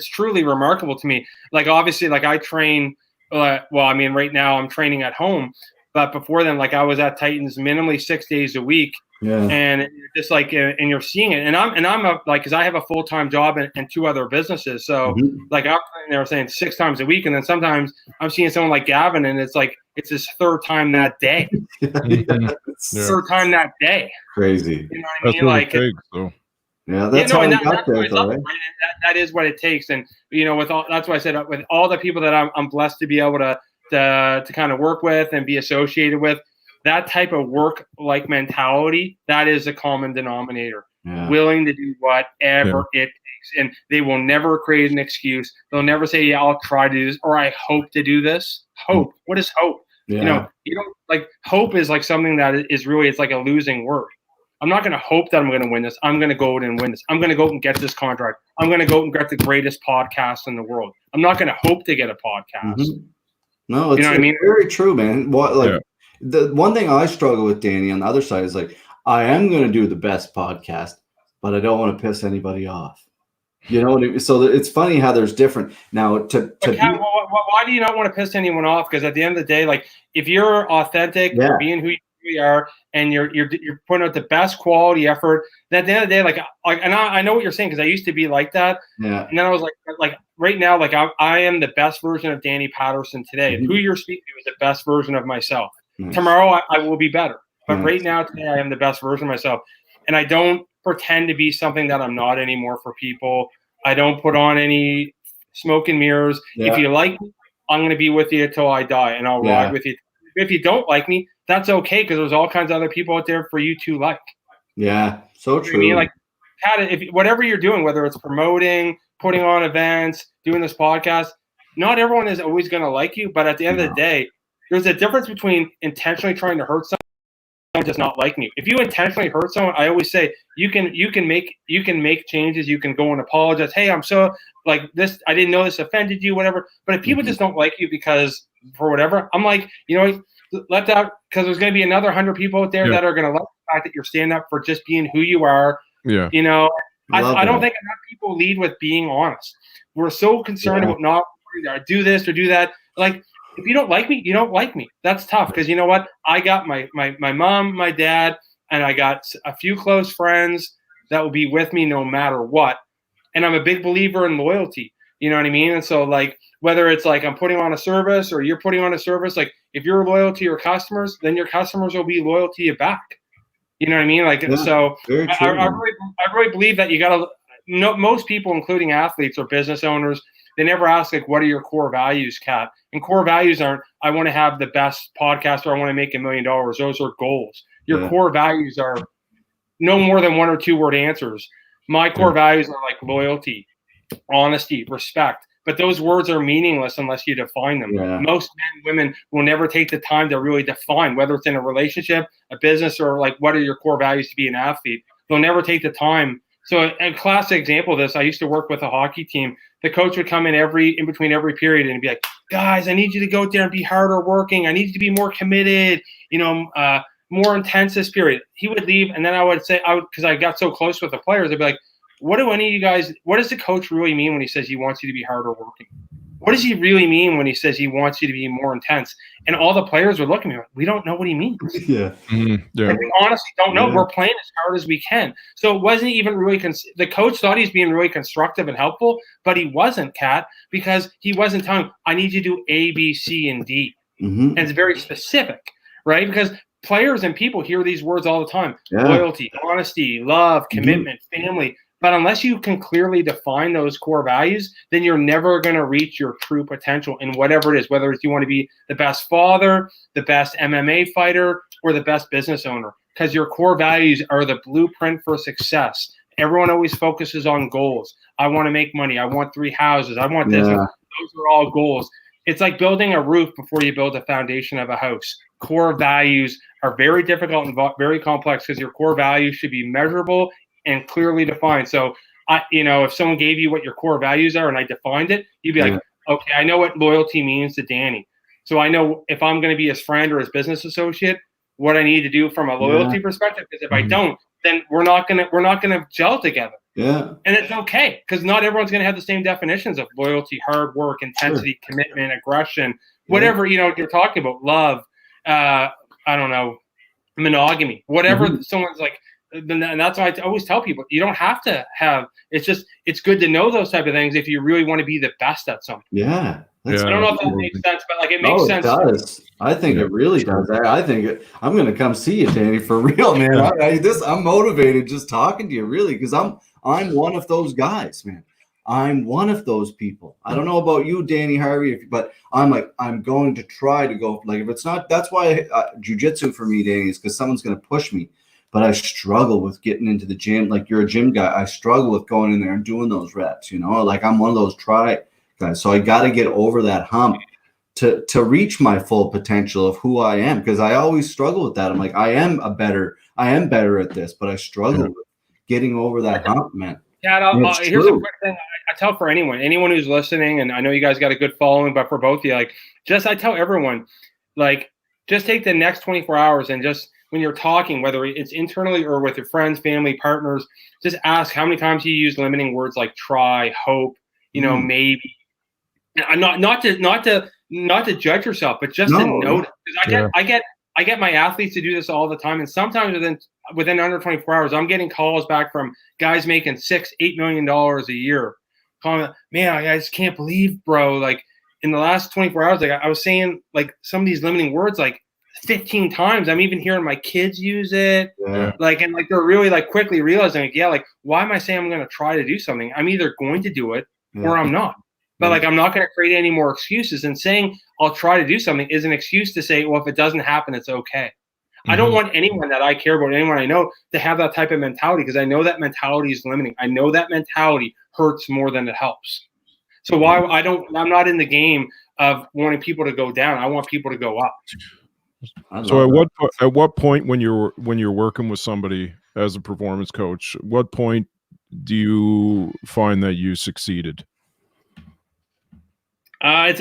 truly remarkable to me. Like, obviously, like I train, right now I'm training at home, but before then, like I was at Titans minimally 6 days a week. Yeah. And just like, and you're seeing it, and I'm because I have a full-time job and 2 other businesses. So like I'm there saying 6 times a week. And then sometimes I'm seeing someone like Gavin, and it's like, it's his 3rd time that day. 3rd time that day. Crazy. You know what I mean? Like, yeah, that's how I got there, though, right? That is what it takes. And, you know, that's why I said, with all the people that I'm blessed to be able to kind of work with and be associated with, that type of work-like mentality, that is a common denominator. Yeah. Willing to do whatever it takes. And they will never create an excuse. They'll never say, yeah, I'll try to do this, or I hope to do this. Hope. What is hope? Yeah. You don't like, hope is like something that is really, it's like a losing word. I'm not going to hope that I'm going to win this. I'm going to go out and win this. I'm going to go out and get this contract. I'm going to go out and get the greatest podcast in the world. I'm not going to hope to get a podcast. No, it's, what I mean? Very true, man. The one thing I struggle with, Danny, on the other side is like, I am going to do the best podcast, but I don't want to piss anybody off. You know, so it's funny how there's different now. Why do you not want to piss anyone off? Because at the end of the day, like, if you're authentic, you're being who you are, and you're putting out the best quality effort, then at the end of the day, like, and I know what you're saying, because I used to be like that. Yeah. And then I was like right now, like I am the best version of Danny Patterson today. And who you're speaking to is the best version of myself. Nice. Tomorrow I will be better. But right now, today, I am the best version of myself. And I don't pretend to be something that I'm not anymore for people. I don't put on any smoke and mirrors. Yeah. If you like me, I'm going to be with you until I die, and I'll ride with you. If you don't like me, that's okay, because there's all kinds of other people out there for you to like. Yeah, so true. I mean, like, if whatever you're doing, whether it's promoting, putting on events, doing this podcast, not everyone is always going to like you. But at the end of the day, there's a difference between intentionally trying to hurt someone and just not liking you. If you intentionally hurt someone, I always say you can make changes. You can go and apologize. Hey, I'm so like this. I didn't know this offended you, whatever. But if people just don't like you because for whatever, I'm like, you know, let that, because there's going to be another 100 people out there that are going to like the fact that you're standing up for just being who you are. Yeah. You know, I don't think enough people lead with being honest. We're so concerned about not do this or do that. Like, if you don't like me, you don't like me. That's tough, because you know what? I got my mom, my dad, and I got a few close friends that will be with me no matter what. And I'm a big believer in loyalty. You know what I mean? And so, like, whether it's like I'm putting on a service or you're putting on a service, like, if you're loyal to your customers, then your customers will be loyal to you back. You know what I mean? Like, so I really believe that you got to know, most people, including athletes or business owners, they never ask, like, what are your core values, Kat? And core values aren't, I want to have the best podcast or I want to make $1 million. Those are goals. Your core values are no more than 1 or 2 word answers. My core values are like loyalty, honesty, respect. But those words are meaningless unless you define them. Yeah. Most men, women will never take the time to really define, whether it's in a relationship, a business, or like, what are your core values to be an athlete? They'll never take the time. So a classic example of this, I used to work with a hockey team. The coach would come in between every period and be like, guys, I need you to go out there and be harder working. I need you to be more committed, more intense this period. He would leave, and then I would say, because I got so close with the players, I'd be like, what does the coach really mean when he says he wants you to be harder working? What does he really mean when he says he wants you to be more intense? And all the players would look at me like, we don't know what he means. Yeah. Like, we honestly don't know. We're playing as hard as we can. So it wasn't even really the coach thought he's being really constructive and helpful, but he wasn't, Kat, because he wasn't telling, I need you to do A, B, C, and D. And it's very specific, right? Because players and people hear these words all the time. Loyalty, honesty, love, commitment, family. But unless you can clearly define those core values, then you're never going to reach your true potential in whatever it is, whether it's you want to be the best father, the best MMA fighter, or the best business owner, because your core values are the blueprint for success. Everyone always focuses on goals. I want to make money. I want 3 houses. I want this. Those are all goals. It's like building a roof before you build a foundation of a house. Core values are very difficult and very complex, because your core values should be measurable and clearly defined. So, if someone gave you what your core values are and I defined it, you'd be like, okay, I know what loyalty means to Danny. So I know if I'm going to be his friend or his business associate, what I need to do from a loyalty perspective. Because if I don't, then we're not gonna gel together. Yeah. And it's okay, because not everyone's gonna have the same definitions of loyalty, hard work, intensity, commitment, aggression, whatever you're talking about, love, I don't know, monogamy, whatever someone's like. And that's why I always tell people, you don't have to have. It's good to know those type of things if you really want to be the best at something. Yeah. I don't know if that makes sense, but like it makes sense. It does. I think it really does. I think I'm going to come see you, Danny, for real, man. I'm motivated just talking to you, really, because I'm one of those guys, man. I'm one of those people. I don't know about you, Danny Harvey, but I'm going to try to go. Like if it's not, that's why jiu-jitsu for me, Danny, is because someone's going to push me. But I struggle with getting into the gym. Like you're a gym guy. I struggle with going in there and doing those reps, like I'm one of those try guys. So I got to get over that hump to reach my full potential of who I am. Because I always struggle with that. I'm like, I am better at this, but I struggle with getting over that hump, man. Yeah, here's a quick thing. I tell for anyone who's listening, and I know you guys got a good following, but for both of you, I tell everyone, just take the next 24 hours and just, when you're talking, whether it's internally or with your friends, family, partners, just ask how many times you use limiting words like try, hope, maybe. And not to judge yourself, but just to note it. Because I get my athletes to do this all the time, and sometimes within under 24 hours, I'm getting calls back from guys making $6-8 million a year, calling, man, I just can't believe, bro. Like in the last 24 hours, I was saying some of these limiting words 15 times. I'm even hearing my kids use it. Yeah. And they're really quickly realizing, why am I saying I'm going to try to do something? I'm either going to do it or I'm not. But I'm not going to create any more excuses. And saying I'll try to do something is an excuse to say, well, if it doesn't happen, it's okay. I don't want anyone that I care about, anyone I know, to have that type of mentality, because I know that mentality is limiting. I know that mentality hurts more than it helps. So I'm not in the game of wanting people to go down. I want people to go up. So at what point when you're working with somebody as a performance coach, what point do you find that you succeeded? It's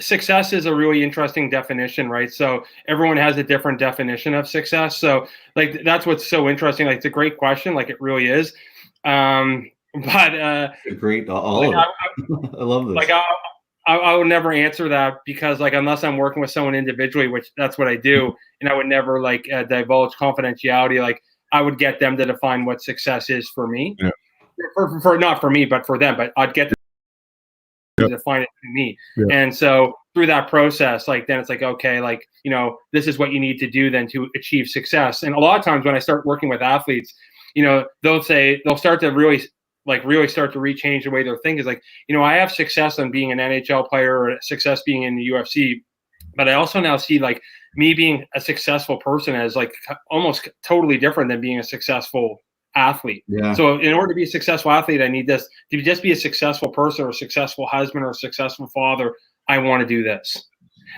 success is a really interesting definition, right? So everyone has a different definition of success. So that's what's so interesting. It's a great question. It really is. Great. I love this. I would never answer that, because unless I'm working with someone individually, which that's what I do, and I would never divulge confidentiality. I would get them to define what success is for me, for not for me, but for them. But I'd get them to define it to me. Yeah. And so through that process, then it's okay, this is what you need to do then to achieve success. And a lot of times when I start working with athletes, they'll start to really start to rechange the way they're thinking. I have success on being an NHL player or success being in the UFC, but I also now see me being a successful person as almost totally different than being a successful athlete. Yeah. So in order to be a successful athlete, I need this. To just be a successful person or a successful husband or a successful father, I want to do this.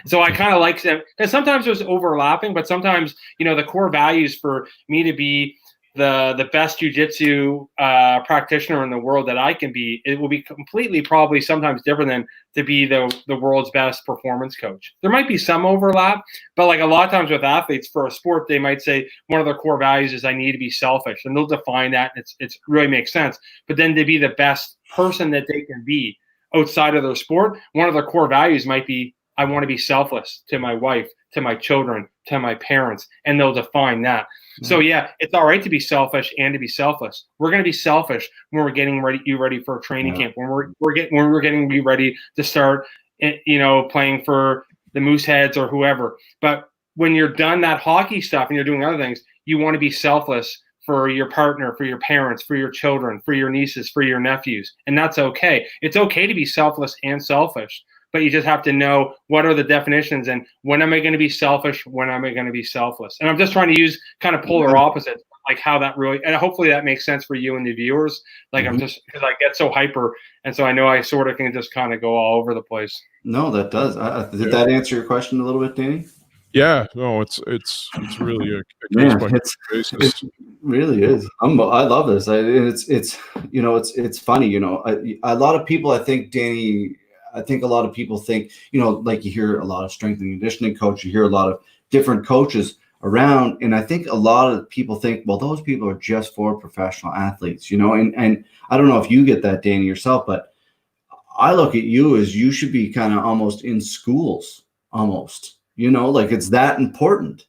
So I kind of like them, because sometimes there's overlapping, but sometimes, the core values for me to be the best jiu-jitsu practitioner in the world that I can be, it will be completely probably sometimes different than to be the world's best performance coach. There might be some overlap, but a lot of times with athletes for a sport, they might say one of their core values is I need to be selfish, and they'll define that, and it's really makes sense. But then to be the best person that they can be outside of their sport, one of their core values might be I want to be selfless to my wife, to my children, to my parents, and they'll define that. So it's all right to be selfish and to be selfless. We're going to be selfish when we're getting ready for a training camp, when we're getting you ready to start, playing for the Mooseheads or whoever. But when you're done that hockey stuff and you're doing other things, you want to be selfless for your partner, for your parents, for your children, for your nieces, for your nephews, and that's okay. It's okay to be selfless and selfish. But you just have to know what are the definitions and when am I going to be selfish, when am I going to be selfless. And I'm just trying to use kind of polar opposites, how that really, and hopefully that makes sense for you and the viewers. I'm just, because I get so hyper, and so I know I sort of can just kind of go all over the place. No, that does. Did that answer your question a little bit, Danny? Yeah, no, it's really a case by case basis. It really is. I love this. It's funny. A lot of people, I think, Danny. I think a lot of people think, you hear a lot of strength and conditioning coach, you hear a lot of different coaches around. And I think a lot of people think, well, those people are just for professional athletes, you know, and I don't know if you get that, Danny, yourself, but I look at you as you should be kind of almost in schools, almost, you know, like it's that important.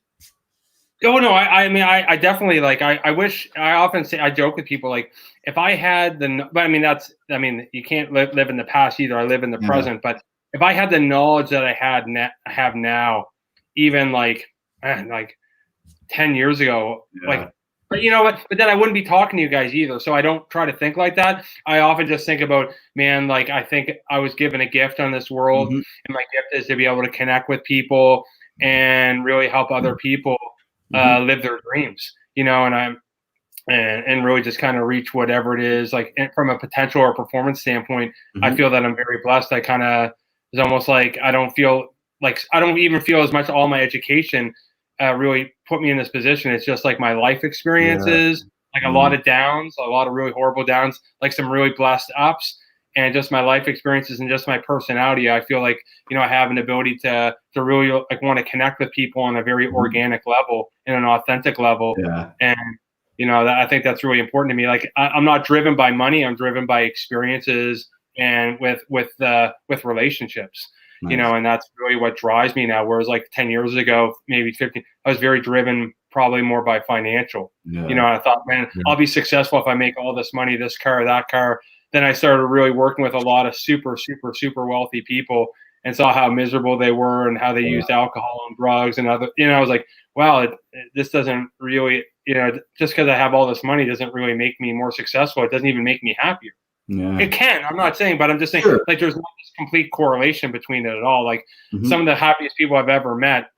Oh no, I mean, I definitely like, I wish, I often say, I joke with people, like, if I had but I mean, you can't live in the past either. I live in the present, but if I had the knowledge that I have now, even like 10 years ago, like, but you know what, but then I wouldn't be talking to you guys either. So I don't try to think like that. I often just think about, man, like, I think I was given a gift on this world, and my gift is to be able to connect with people and really help other people live their dreams, you know, and really just kind of reach whatever it is, like from a potential or performance standpoint. I feel that I'm very blessed. I kind of, it's almost like I don't even feel as much all my education really put me in this position. It's just like my life experiences, like a lot of downs, a lot of really horrible downs, like some really blessed ups, and just my life experiences and just my personality. I feel like, you know, I have an ability to really like want to connect with people on a very organic level and an authentic level. And, you know, I think that's really important to me. Like, I'm not driven by money. I'm driven by experiences and with relationships, you know, and that's really what drives me now. Whereas like 10 years ago, maybe 15, I was very driven probably more by financial, you know, I thought, man, I'll be successful if I make all this money, this car, that car. Then I started really working with a lot of super, super, super wealthy people and saw how miserable they were and how they used alcohol and drugs and other, you know, I was like, wow, this doesn't really, you know, just because I have all this money doesn't really make me more successful. It doesn't even make me happier. It can, I'm not saying, but I'm just saying, like, there's not this complete correlation between it at all. Like some of the happiest people I've ever met,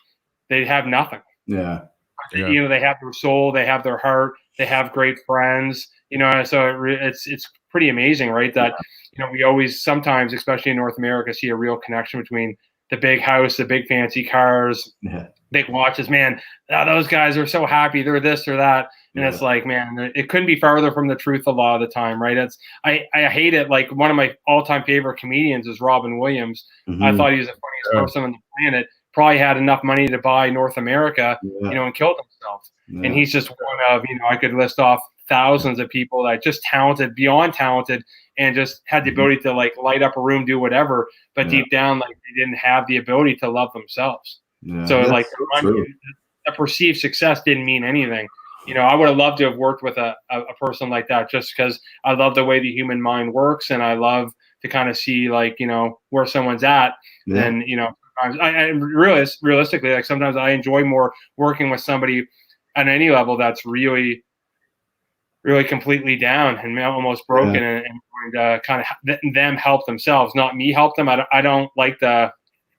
they have nothing. You know, they have their soul, they have their heart, they have great friends, you know, so it's pretty amazing, right? That, you know, we always sometimes, especially in North America, see a real connection between the big house, the big fancy cars, big watches. Man, those guys are so happy. They're this or that. And it's like, man, it couldn't be farther from the truth a lot of the time, right? I hate it. Like, one of my all-time favorite comedians is Robin Williams. I thought he was the funniest person on the planet. Probably had enough money to buy North America, you know, and killed himself. And he's just one of, you know, I could list off thousands of people that just talented, beyond talented, and just had the ability to like light up a room, do whatever, but deep down, like, they didn't have the ability to love themselves. So like, a perceived success didn't mean anything. You know, I would have loved to have worked with a person like that, just because I love the way the human mind works, and I love to kind of see, like, you know, where someone's at. And, you know, I realistically, like, sometimes I enjoy more working with somebody at any level that's really, really completely down and almost broken, and kind of them help themselves, not me help them. I don't like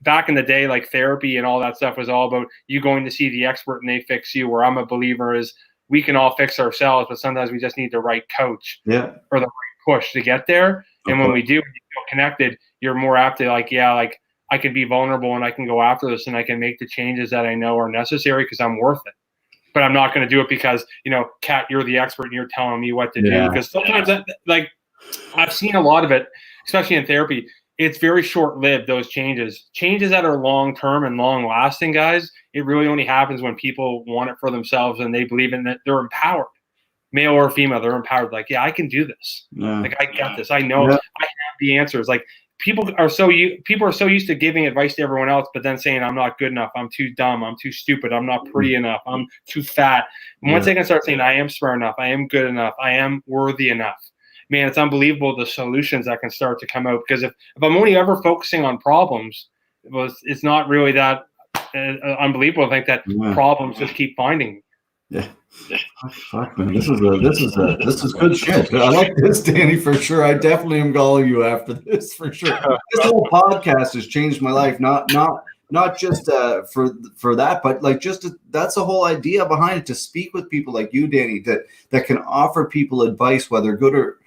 back in the day, like, therapy and all that stuff was all about you going to see the expert and they fix you. Where I'm a believer is we can all fix ourselves, but sometimes we just need the right coach or the right push to get there. And when we do, when you feel connected, you're more apt to, like, like, I can be vulnerable and I can go after this and I can make the changes that I know are necessary because I'm worth it. But I'm not going to do it because, you know, Kat, you're the expert and you're telling me what to do. Because sometimes, like, I've seen a lot of it, especially in therapy. It's very short-lived, those changes that are long-term and long-lasting, guys. It really only happens when people want it for themselves and they believe in it. They're empowered, male or female. They're empowered. Like, yeah, I can do this. Like, I get this. I know I have the answers. Like, people are so used to giving advice to everyone else, but then saying, I'm not good enough. I'm too dumb. I'm too stupid. I'm not pretty enough. I'm too fat. And once they can start saying, I am smart enough. I am good enough. I am worthy enough. Man, it's unbelievable the solutions that can start to come out. Because if I'm only ever focusing on problems, it's not really that unbelievable. I think that problems just keep finding me. Fuck, man, this is good shit. I like this, Danny, for sure. I definitely am calling you after this, for sure. This whole podcast has changed my life. Not just for that, but like that's the whole idea behind it, to speak with people like you, Danny, that can offer people advice, whether good or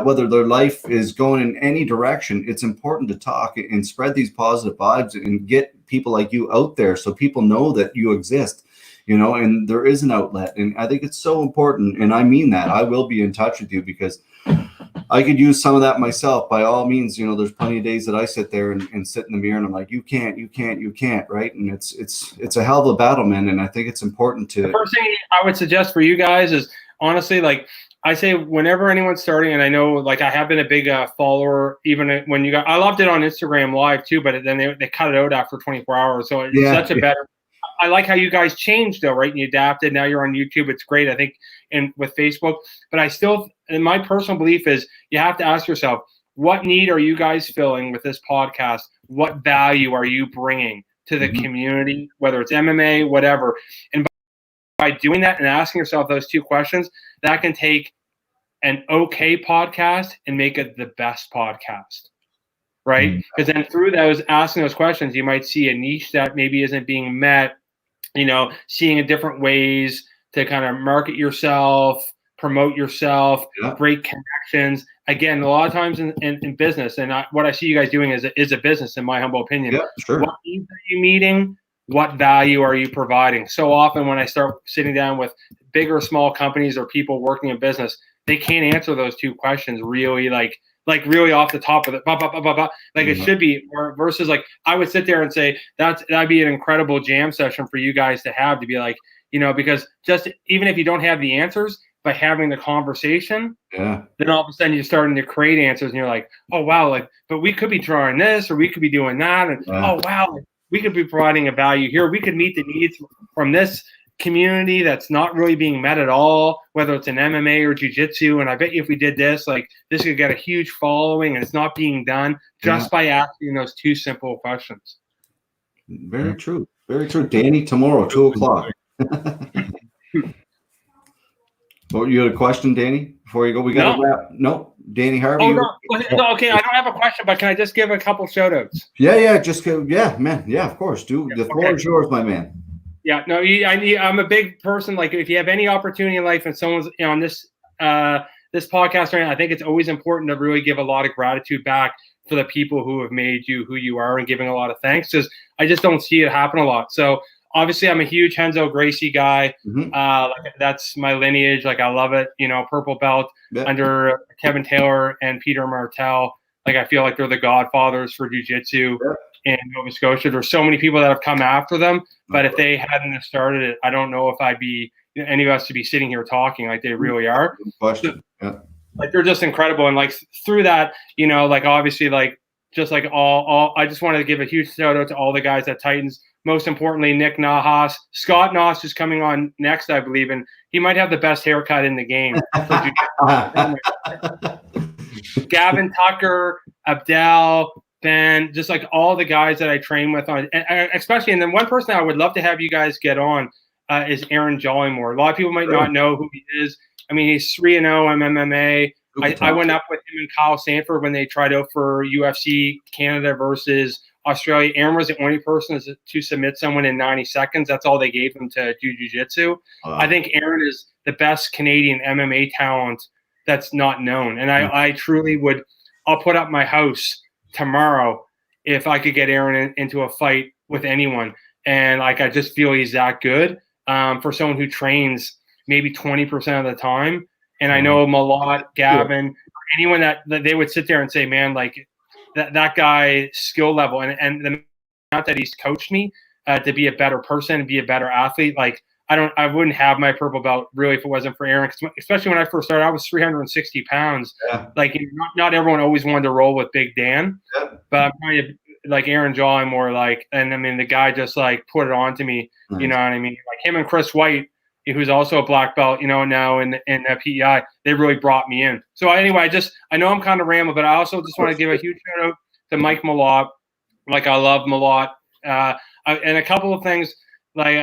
whether their life is going in any direction. It's important to talk and spread these positive vibes and get people like you out there so people know that you exist, you know, and there is an outlet. And I think it's so important. And I mean that. I will be in touch with you because I could use some of that myself. By all means, you know, there's plenty of days that I sit there and sit in the mirror and I'm like, you can't, right? And it's a hell of a battle, man. And I think it's important to. The first thing I would suggest for you guys is honestly, like I say, whenever anyone's starting, and I know, like I have been a big follower, even when you got, I loved it on Instagram Live too, but then they cut it out after 24 hours. So it's such a better. I like how you guys changed though, right? And you adapted. Now you're on YouTube. It's great, I think, and with Facebook. But I still, and my personal belief is, you have to ask yourself, what need are you guys filling with this podcast? What value are you bringing to the community, whether it's MMA, whatever? And by doing that and asking yourself those two questions, that can take an okay podcast and make it the best podcast. Right? Because then through those, asking those questions, you might see a niche that maybe isn't being met, you know, seeing in different ways to kind of market yourself, promote yourself, break connections. Again, a lot of times in business, and what I see you guys doing is a business, in my humble opinion. Yeah, sure. What needs are you meeting? What value are you providing? So often when I start sitting down with big or small companies or people working in business, they can't answer those two questions really like really off the top of it, like it should be, or versus like I would sit there and say that'd be an incredible jam session for you guys to have, to be like, you know, because just even if you don't have the answers, by having the conversation, then all of a sudden you're starting to create answers, and you're like, oh wow, like, but we could be drawing this, or we could be doing that, and oh wow, we could be providing a value here. We could meet the needs from this community that's not really being met at all, whether it's an MMA or jiu-jitsu. And I bet you if we did this, like this could get a huge following, and it's not being done just by asking those two simple questions. Very true. Very true. Danny, tomorrow, 2:00. Oh, you had a question, Danny, before you go? We got to wrap. No, Danny Harvey. Oh, no, okay. I don't have a question, but can I just give a couple shout outs? Yeah. Just go. Yeah, man. Yeah, of course. The floor is yours, my man. Yeah, no, I'm a big person. Like, if you have any opportunity in life and someone's on this podcast right now, I think it's always important to really give a lot of gratitude back for the people who have made you who you are, and giving a lot of thanks, because I just don't see it happen a lot. So obviously I'm a huge Renzo Gracie guy. Like, that's my lineage. Like, I love it. You know, purple belt under Kevin Taylor and Peter Martell. Like, I feel like they're the godfathers for jiu-jitsu. In Nova Scotia. There's so many people that have come after them, but if they hadn't have started it, I don't know if I'd be, any of us to be sitting here talking like they really are. Question. Like, they're just incredible. And like through that, you know, like obviously, like just like all I just wanted to give a huge shout out to all the guys at Titans. Most importantly, Nick Nauss. Scott Nauss is coming on next, I believe, and he might have the best haircut in the game. Gavin Tucker, Abdel, Ben, just like all the guys that I train with on, and especially, and then one person I would love to have you guys get on is Aaron Jollymore. A lot of people might not know who he is. I mean, he's 3-0 in MMA. I went up with him and Kyle Sanford when they tried out for UFC Canada versus Australia. Aaron was the only person to submit someone in 90 seconds. That's all they gave him to do jiu-jitsu. I think Aaron is the best Canadian MMA talent that's not known. And I truly would, I'll put up my house tomorrow if I could get Aaron into a fight with anyone. And like, I just feel he's that good for someone who trains maybe 20% of the time. And I know Malott, Gavin, anyone that they would sit there and say, man, like that guy's skill level and the amount that he's coached me to be a better person, be a better athlete. Like, I wouldn't have my purple belt really if it wasn't for Aaron, especially when I first started. I was 360 pounds. Like, not everyone always wanted to roll with Big Dan, but I'm trying to, like, Aaron Jollymore, like, and I mean, the guy just like put it on to me. You know what I mean? Like him and Chris White, who's also a black belt, you know, now in PEI, they really brought me in. So anyway, I know I'm kind of rambling, but I also just want to give a huge shout out to Mike Malott. Like, I love Malott. And a couple of things, like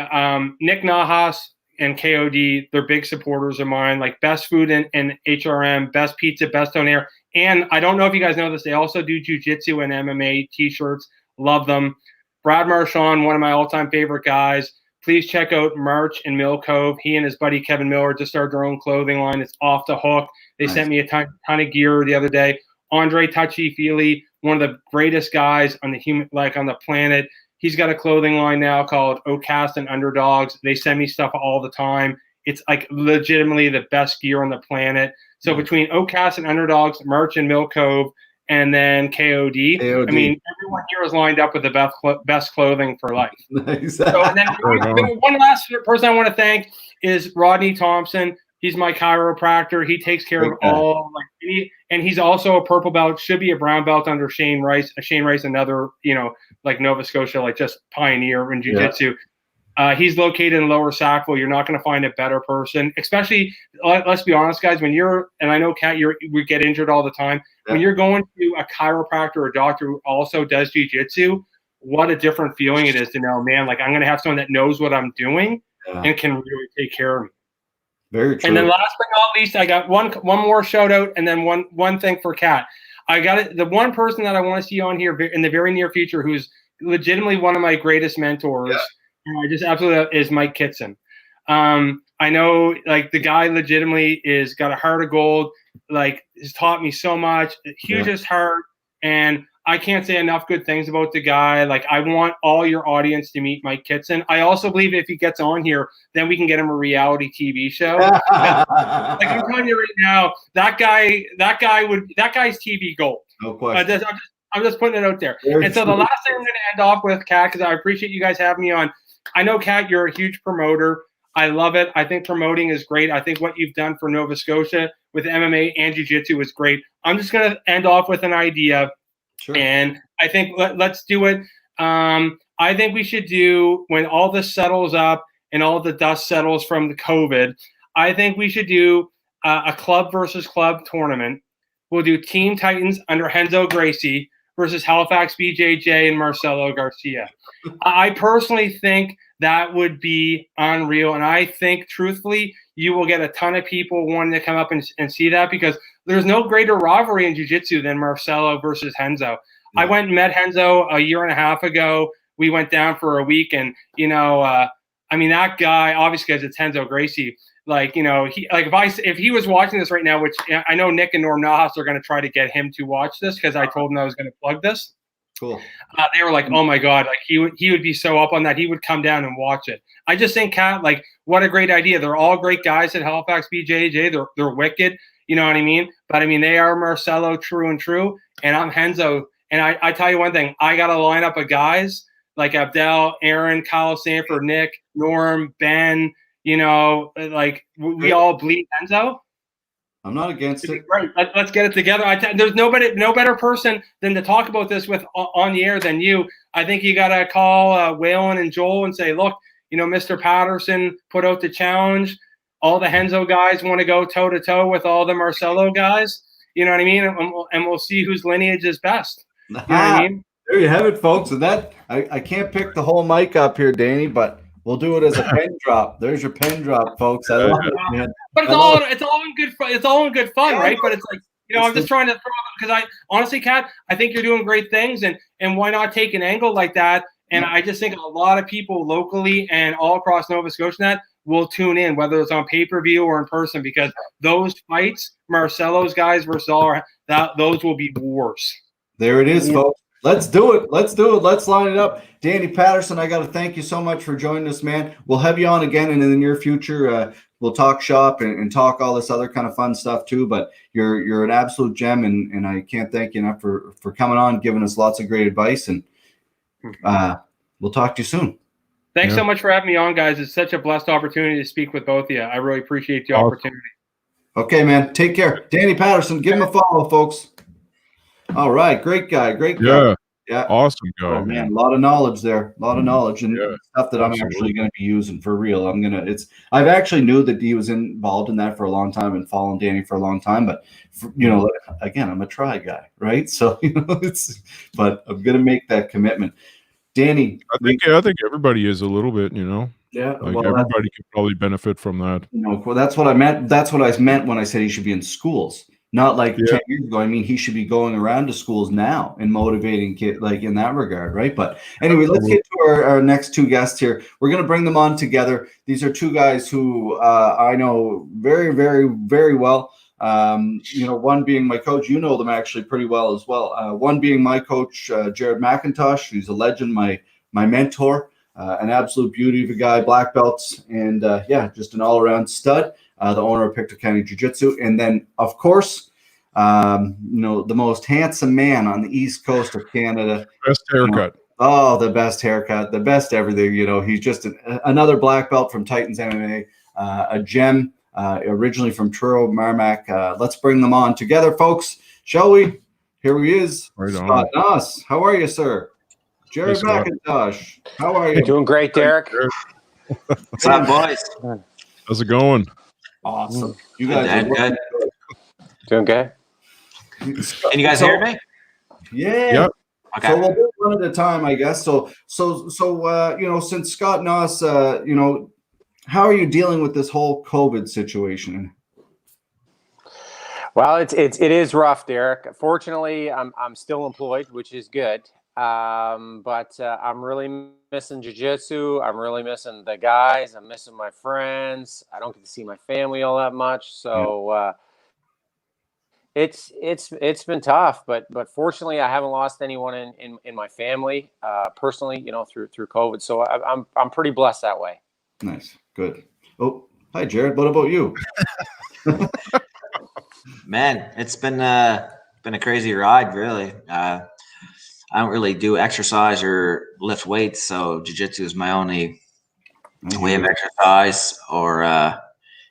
Nick Nahas and KOD, they're big supporters of mine. Like, best food in HRM, best pizza, best donair. And I don't know if you guys know this, they also do jiu-jitsu and MMA t-shirts. Love them. Brad Marchand, one of my all-time favorite guys. Please check out March in Mill Cove. He and his buddy Kevin Miller just started their own clothing line. It's off the hook. They sent me a ton of gear the other day. Andre Touchy-Feely, one of the greatest guys on the planet. He's got a clothing line now called Outcast and Underdogs. They send me stuff all the time. It's like legitimately the best gear on the planet. So between Outcast and Underdogs, March and Mill Cove, and then KOD. I mean, everyone here is lined up with the best clothing for life. Nice. So, and then one last person I want to thank is Rodney Thompson. He's my chiropractor. He takes care of all, and he's also a purple belt, should be a brown belt under Shane Rice. Shane Rice, another, like Nova Scotia, like just pioneer in jiu-jitsu. He's located in Lower Sackville. You're not going to find a better person, especially, let's be honest, guys, when you're, and I know, Kat, we get injured all the time. Yeah. When you're going to a chiropractor or a doctor who also does jiu-jitsu, what a different feeling it is to know, man, like I'm going to have someone that knows what I'm doing and can really take care of me. Very true. And then last but not least, I got one more shout out and then one thing for Kat. I got it. The one person that I want to see on here in the very near future who's legitimately one of my greatest mentors. Yeah. I just absolutely is Mike Kitson. I know, like, the guy legitimately is got a heart of gold. Like, has taught me so much. Hugest heart, and I can't say enough good things about the guy. Like, I want all your audience to meet Mike Kitson. I also believe if he gets on here, then we can get him a reality TV show. Like, I'm telling you right now, that guy's TV gold. No question. I'm just putting it out there. And so the last thing I'm going to end off with, Kat, because I appreciate you guys having me on. I know, Kat, you're a huge promoter. I love it. I think promoting is great. I think what you've done for Nova Scotia with MMA and jiu-jitsu is great. I'm just going to end off with an idea. Sure. And I think let's do it. I think we should do, when all this settles up and all the dust settles from the COVID, I think we should do a club versus club tournament. We'll do Team Titans under Renzo Gracie versus Halifax BJJ and Marcelo Garcia. I personally think that would be unreal. And I think, truthfully, you will get a ton of people wanting to come up and see that, because there's no greater rivalry in jiu-jitsu than Marcelo versus Renzo. Yeah. I went and met Renzo a year and a half ago. We went down for a week, and, I mean, that guy, obviously, because it's Renzo Gracie, like, if he was watching this right now, which I know Nick and Norm Nauss are going to try to get him to watch this, because I told him I was going to plug this. Cool. They were like, oh my God, like he would be so up on that. He would come down and watch it. I just think, Kat, like, what a great idea. They're all great guys at Halifax BJJ. They're wicked. You know what I mean? But I mean, they are Marcelo true and true. And I'm Renzo. And I tell you one thing, I got a lineup of guys like Abdel, Aaron, Kyle Sanford, Nick, Norm, Ben, like we all bleed Renzo. I'm not against it. Right. Let's get it together. There's no better person than to talk about this with on the air than you. I think you got to call Waylon and Joel and say, look, Mr. Patterson put out the challenge. All the Renzo guys want to go toe to toe with all the Marcelo guys. You know what I mean? And we'll see whose lineage is best. You know what I mean? There you have it, folks. And that I can't pick the whole mic up here, Danny, but we'll do it as a pen drop. There's your pen drop, folks. I love it, man. But it's all in good fun. It's all in good fun, right? But it's like, I'm just trying to throw, because I honestly, Kat, I think you're doing great things, and why not take an angle like that? And I just think a lot of people locally and all across Nova Scotia will tune in, whether it's on pay-per-view or in person, because those fights, Marcelo's guys versus all those will be wars. There it is, folks. Let's do it. Let's line it up. Danny Patterson, I got to thank you so much for joining us, man. We'll have you on again in the near future. We'll talk shop and talk all this other kind of fun stuff too. But you're an absolute gem, and I can't thank you enough for coming on, giving us lots of great advice. And we'll talk to you soon. Thanks so much for having me on, guys. It's such a blessed opportunity to speak with both of you. I really appreciate the opportunity. Okay, man. Take care. Danny Patterson, give him a follow, folks. All right. Great guy. Yeah. Awesome guy. Oh, man. A lot of knowledge there. A lot of knowledge and stuff that I'm actually going to be using for real. I've actually knew that he was involved in that for a long time and following Danny for a long time. But, again, I'm a try guy, right? So, but I'm going to make that commitment. Danny. I think everybody is a little bit, Yeah. Like everybody could probably benefit from that. Well, that's what I meant. That's what I meant when I said he should be in schools. Not like 10 years ago. I mean, he should be going around to schools now and motivating kids, like in that regard, right? But anyway, let's get to our next two guests here. We're going to bring them on together. These are two guys who I know very, very, very well. One being my coach. You know them actually pretty well as well. One being my coach, Jaret MacIntosh, who's a legend, my mentor, an absolute beauty of a guy, black belts, and just an all-around stud. the owner of Pictou County Jiu-Jitsu. And then, of course, you know, the most handsome man on the East Coast of Canada. Best haircut. The best haircut, the best everything. You know, he's just another black belt from Titans MMA, a gem, originally from Truro, Marmac. Let's bring them on together, folks, shall we? Here he is, right Scott Nauss. How are you, sir? Jaret MacIntosh. How are you? Doing great, Derek. What's up, boys? How's it going? Awesome. You guys are good. Doing good. Can you guys hear me? Yeah. Yep. Okay. So we'll do one at a time, I guess. So you know, since Scott Nauss, you know, how are you dealing with this whole COVID situation? Well, it is rough, Derek. Fortunately, I'm still employed, which is good. But I'm really missing jiu-jitsu. I'm really missing the guys. I'm missing my friends. I don't get to see my family all that much. So it's been tough. But fortunately, I haven't lost anyone in my family personally, you know, through COVID. So I'm pretty blessed that way. Nice, good. Oh, hi, Jared. What about you? Man, it's been a crazy ride, really. I don't really do exercise or lift weights, so jiu-jitsu is my only way of exercise or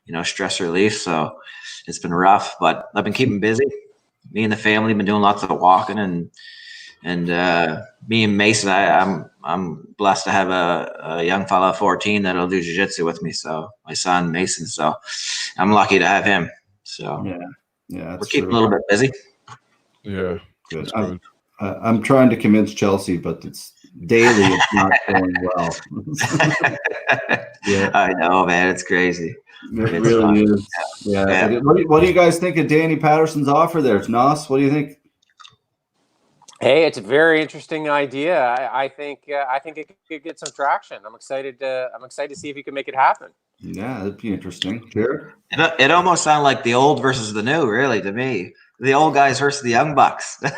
you know, stress relief. So it's been rough, but I've been keeping busy. Me and the family have been doing lots of walking, and me and Mason, I'm blessed to have a young fellow of 14 that'll do jiu-jitsu with me. So my son Mason, so I'm lucky to have him. So yeah, we're keeping a little bit busy. Yeah, good. I'm trying to convince Chelsea, but it's daily. It's not going well. Yeah, I know, man. It's crazy. It really is. Yeah. What do you guys think of Danny Patterson's offer there? It's Nauss. What do you think? Hey, it's a very interesting idea. I think it could get some traction. I'm excited to see if you can make it happen. Yeah, that'd be interesting. Sure. It almost sounded like the old versus the new, really, to me. The old guys versus the young bucks. I'm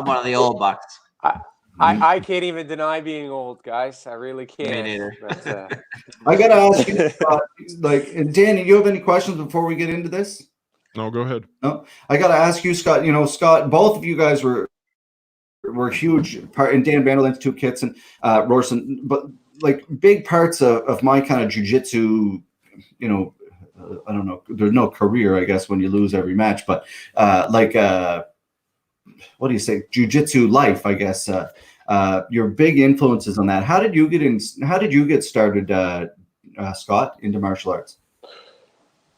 one of the old bucks. I can't even deny being old, guys. I really can't. Me neither. But, I gotta ask you, and Danny, you have any questions before we get into this? No, go ahead. No, I gotta ask you, Scott. You know, Scott, both of you guys were huge part, and Dan Vanderland's two kits and Rorson, but like big parts of my kind of jiu-jitsu, you know, I don't know, there's no career, I guess, when you lose every match, but what do you say, jiu-jitsu life, I guess, your big influences on that. How did you get started, Scott, into martial arts?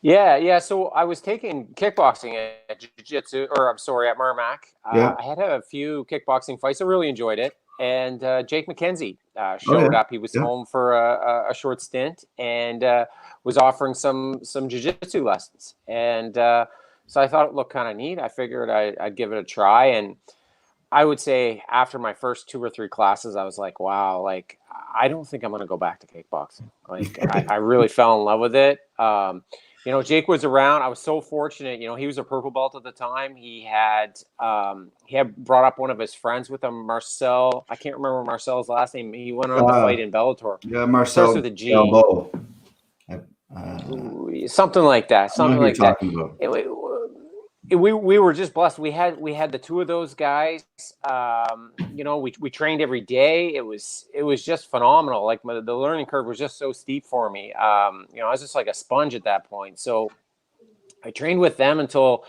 Yeah. So I was taking kickboxing at jiu-jitsu, at Marmac. I had a few kickboxing fights. I really enjoyed it. And Jake McKenzie showed up. He was home for a short stint and was offering some jiu-jitsu lessons. And so I thought it looked kind of neat. I figured I'd give it a try. And I would say after my first 2 or 3 classes, I was like, wow, like, I don't think I'm going to go back to kickboxing. Like, I really fell in love with it. You know, Jake was around. I was so fortunate. You know, he was a purple belt at the time. He had brought up one of his friends with him, Marcel. I can't remember Marcel's last name. He went on to fight in Bellator. Yeah, Marcel. Starts with a G. Something like that. Something like that. We were just blessed. We had the two of those guys. You know, we trained every day. It was just phenomenal. Like the learning curve was just so steep for me. You know, I was just like a sponge at that point. So I trained with them until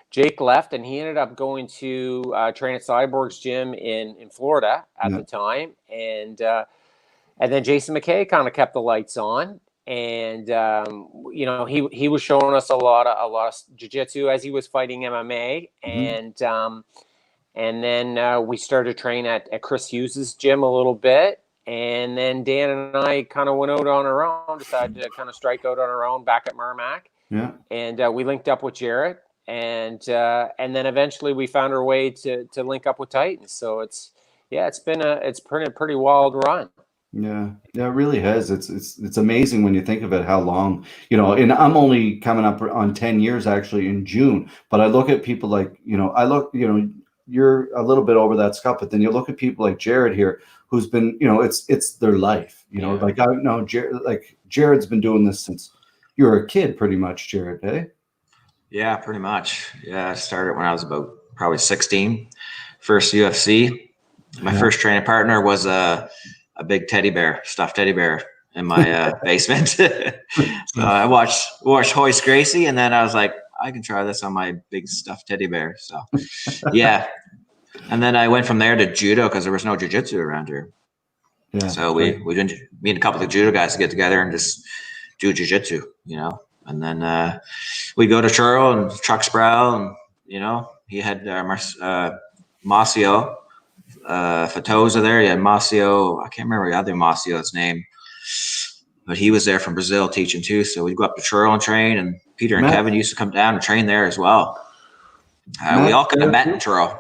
Jake left, and he ended up going to train at Cyborg's gym in Florida at the time, and then Jason McKay kind of kept the lights on. And you know, he was showing us a lot of jiu-jitsu as he was fighting MMA, and then we started training at Chris Hughes's gym a little bit, and then Dan and I kind of went out on our own, decided to kind of strike out on our own back at Marmac, and we linked up with Jaret, and then eventually we found our way to link up with Titans. So it's been a pretty wild run. Yeah, it really has. It's amazing when you think of it, how long, you know, and I'm only coming up on 10 years actually in June, but I look at people like, you know, you're a little bit over that, Scott, but then you look at people like Jared here who's been, you know, it's their life, you know, like I know Jared's been doing this since you were a kid, pretty much, Jared, eh? Yeah, pretty much. Yeah, I started when I was about probably 16. First UFC. My first training partner was a big teddy bear, stuffed teddy bear in my basement. So I watched Hoist Gracie, and then I was like, I can try this on my big stuffed teddy bear. So yeah. And then I went from there to judo because there was no jiu-jitsu around here. Yeah. So we went, me and a couple of judo guys to get together and just do jiu-jitsu, you know. And then we go to Churro and Chuck Sproul, and you know, he had Masio Fatoza there. He had Masio, I can't remember the other Masio's name, but he was there from Brazil teaching too. So we'd go up to Churro and train, and Peter and Kevin used to come down and train there as well. We all kind of met in Churro.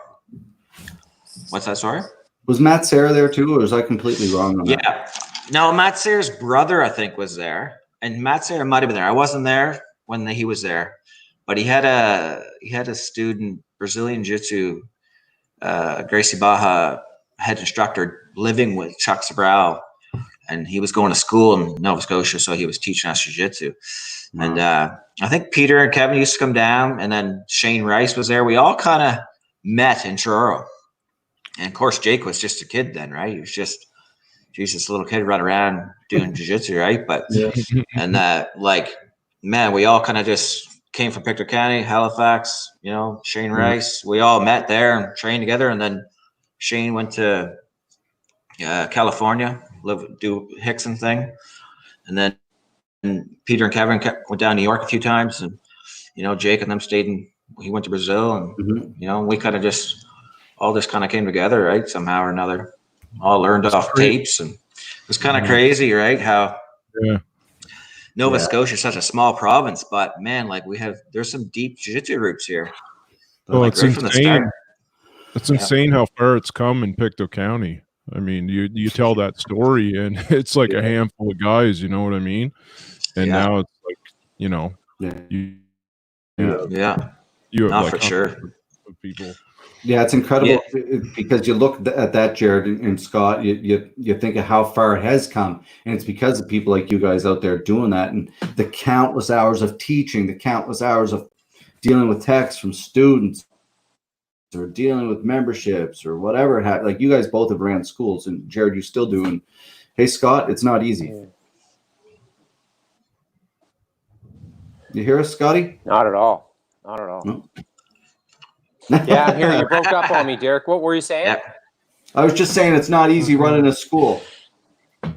What's that, sorry? Was Matt Serra there too, or was I completely wrong on that? Yeah. No, Matt Serra's brother, I think, was there. And Matt Serra might have been there. I wasn't there when he was there. But he had a student, Brazilian Jiu-Jitsu, Gracie Baja, head instructor, living with Chuck Sproul. And he was going to school in Nova Scotia, so he was teaching us Jiu-Jitsu. Wow. And I think Peter and Kevin used to come down, and then Shane Rice was there. We all kind of met in Truro. And of course, Jake was just a kid then, right? He was just this little kid running around doing jiu-jitsu, right? But and like, man, we all kind of just came from Pictou County, Halifax, you know, Shane Rice. We all met there and trained together. And then Shane went to California, do Hickson thing. And then Peter and Kevin went down to New York a few times. And, you know, Jake and them stayed he went to Brazil. And, you know, we kind of just all this kind of came together, right? Somehow or another. All learned off tapes. And it was kind of crazy, right? How Nova Scotia is such a small province, but man, like there's some deep jiu-jitsu roots here. Oh, like it's right insane. It's insane how far it's come in Pictou County. I mean, you tell that story and it's like a handful of guys, you know what I mean? And now it's like, you know, you have not like for sure of people. Yeah, it's incredible because you look at that, Jared and Scott, you think of how far it has come, and it's because of people like you guys out there doing that, and the countless hours of teaching, the countless hours of dealing with texts from students or dealing with memberships or whatever. Like you guys both have ran schools, and Jared, you still do. And hey, Scott, it's not easy. You hear us, Scotty? Not at all. Not at all. No. Yeah, I'm here. You broke up on me, Derek. What were you saying? Yeah. I was just saying it's not easy running a school. I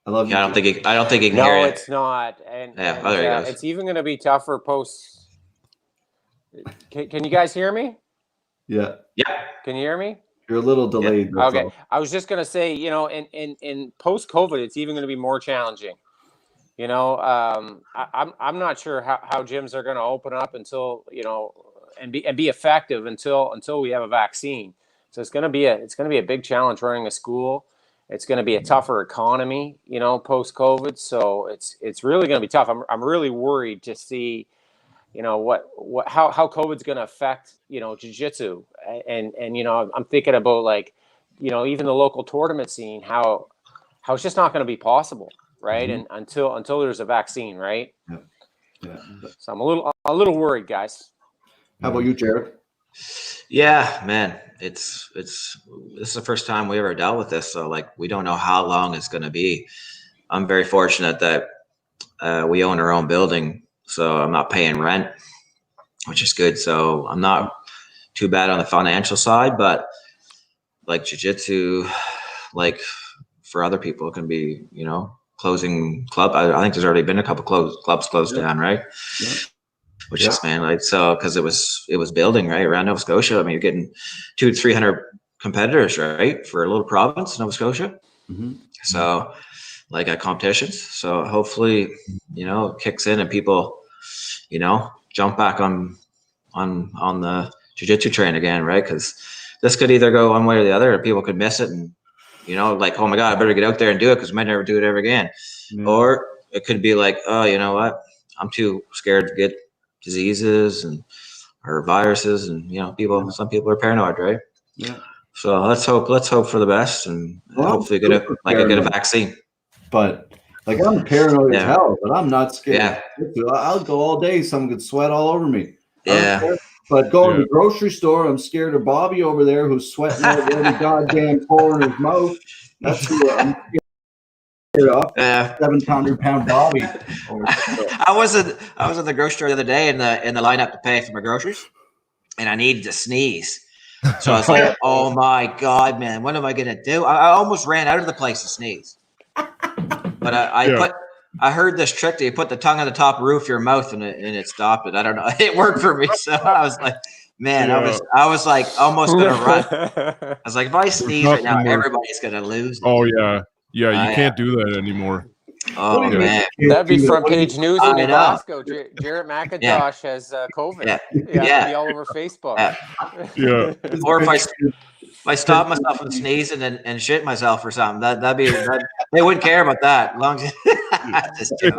love you. I don't think he can hear you. No, it's not. And it's even going to be tougher post. Can you guys hear me? Yeah. Yeah. Can you hear me? You're a little delayed. Yeah. Okay. I was just going to say, you know, in post COVID, it's even going to be more challenging. You know, I'm not sure how gyms are going to open up until, you know, and be effective until we have a vaccine. So it's going to be a big challenge running a school. It's going to be a tougher economy, you know, post COVID. So it's really going to be tough. I'm really worried to see, you know, how COVID's going to affect, you know, jiu-jitsu. And you know, I'm thinking about, like, you know, even the local tournament scene, how it's just not going to be possible. Right. And until there's a vaccine. Right. Yeah. So I'm a little worried, guys. How about you, Jared? Yeah, man, this is the first time we ever dealt with this. So like, we don't know how long it's going to be. I'm very fortunate that we own our own building, so I'm not paying rent, which is good. So I'm not too bad on the financial side, but like jiu-jitsu, like for other people, it can be, you know, closing club. I think there's already been a couple clubs closed down, right? Yeah. Which is, man, like, so because it was building right around Nova Scotia. I mean, you're getting 200 to 300 competitors, right, for a little province, Nova Scotia. So, like, at competitions. So hopefully, you know, it kicks in and people, you know, jump back on the jiu-jitsu train again, right? Because this could either go one way or the other, or people could miss it and, you know, like, oh my God, I better get out there and do it because I might never do it ever again. Or it could be like, oh, you know what? I'm too scared to get diseases or viruses, and, you know, some people are paranoid, right? So let's hope for the best, and hopefully get a vaccine. But like, I'm paranoid as hell, but I'm not scared. Yeah. I'll go all day. Someone could sweat all over me. Yeah. But going to the grocery store, I'm scared of Bobby over there who's sweating out every goddamn pore in his mouth. That's who I'm scared of. 700-pound Bobby. I was at the grocery store the other day in the lineup to pay for my groceries, and I needed to sneeze. So I was like, "Oh my God, man, what am I gonna do?" I almost ran out of the place to sneeze. But I heard this trick that you put the tongue on the top roof of your mouth and it stopped it. I don't know. It worked for me. So I was like, man, I was like almost gonna run. I was like, if I sneeze right now, everybody's gonna lose it. Oh yeah. Yeah, you can't do that anymore. Oh man, that'd be front page news in Glasgow. Jaret MacIntosh has COVID. Yeah, be all over Facebook. Yeah. Or if I stop myself from sneezing and shit myself or something, they wouldn't care about that. As long as it's true.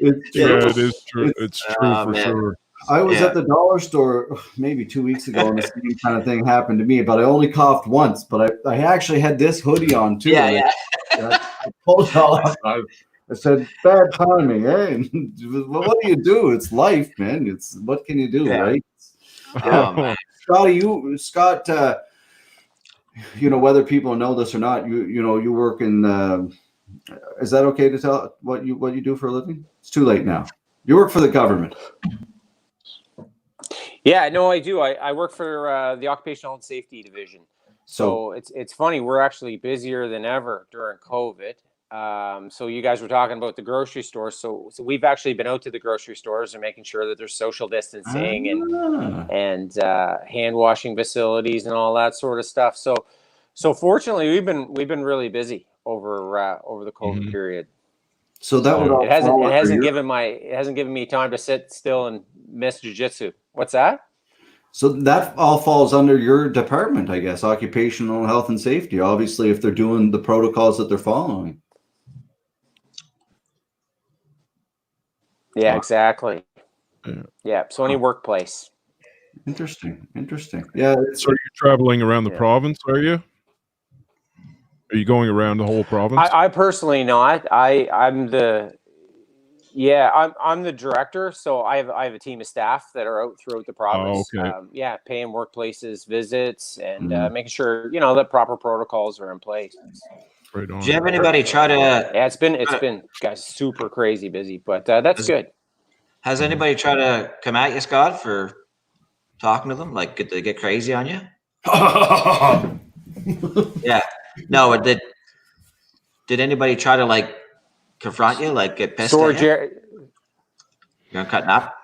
It is true. It's true for sure. I was at the dollar store maybe 2 weeks ago, and the same kind of thing happened to me. But I only coughed once. But I actually had this hoodie on too. Yeah. I pulled it all up. I said, "Bad timing, eh?" What do you do? It's life, man. What can you do, right? Scott, whether people know this or not, you work in. Is that okay to tell what you do for a living? It's too late now. You work for the government. Yeah, no, I do. I work for the Occupational Health and Safety Division. So it's funny. We're actually busier than ever during COVID. So you guys were talking about the grocery stores. So we've actually been out to the grocery stores and making sure that there's social distancing and hand washing facilities and all that sort of stuff. So fortunately, we've been really busy over the COVID period. So that would it hasn't given me time to sit still and miss jiu-jitsu. What's that? So that all falls under your department, I guess, occupational health and safety. Obviously, if they're doing the protocols that they're following. Yeah, exactly. Yeah, so any workplace. Interesting. Yeah. So you're traveling around the province, are you? Are you going around the whole province? I personally not. I'm the director, so I have a team of staff that are out throughout the province. Oh, okay. Paying workplaces visits and making sure that proper protocols are in place. Right on. Do you have anybody try to? Yeah, it's been guys super crazy busy, but that's good. Has anybody tried to come at you, Scott, for talking to them? Like, did they get crazy on you? Yeah. No, did anybody try to confront you, get pissed at you? You're gonna cut up?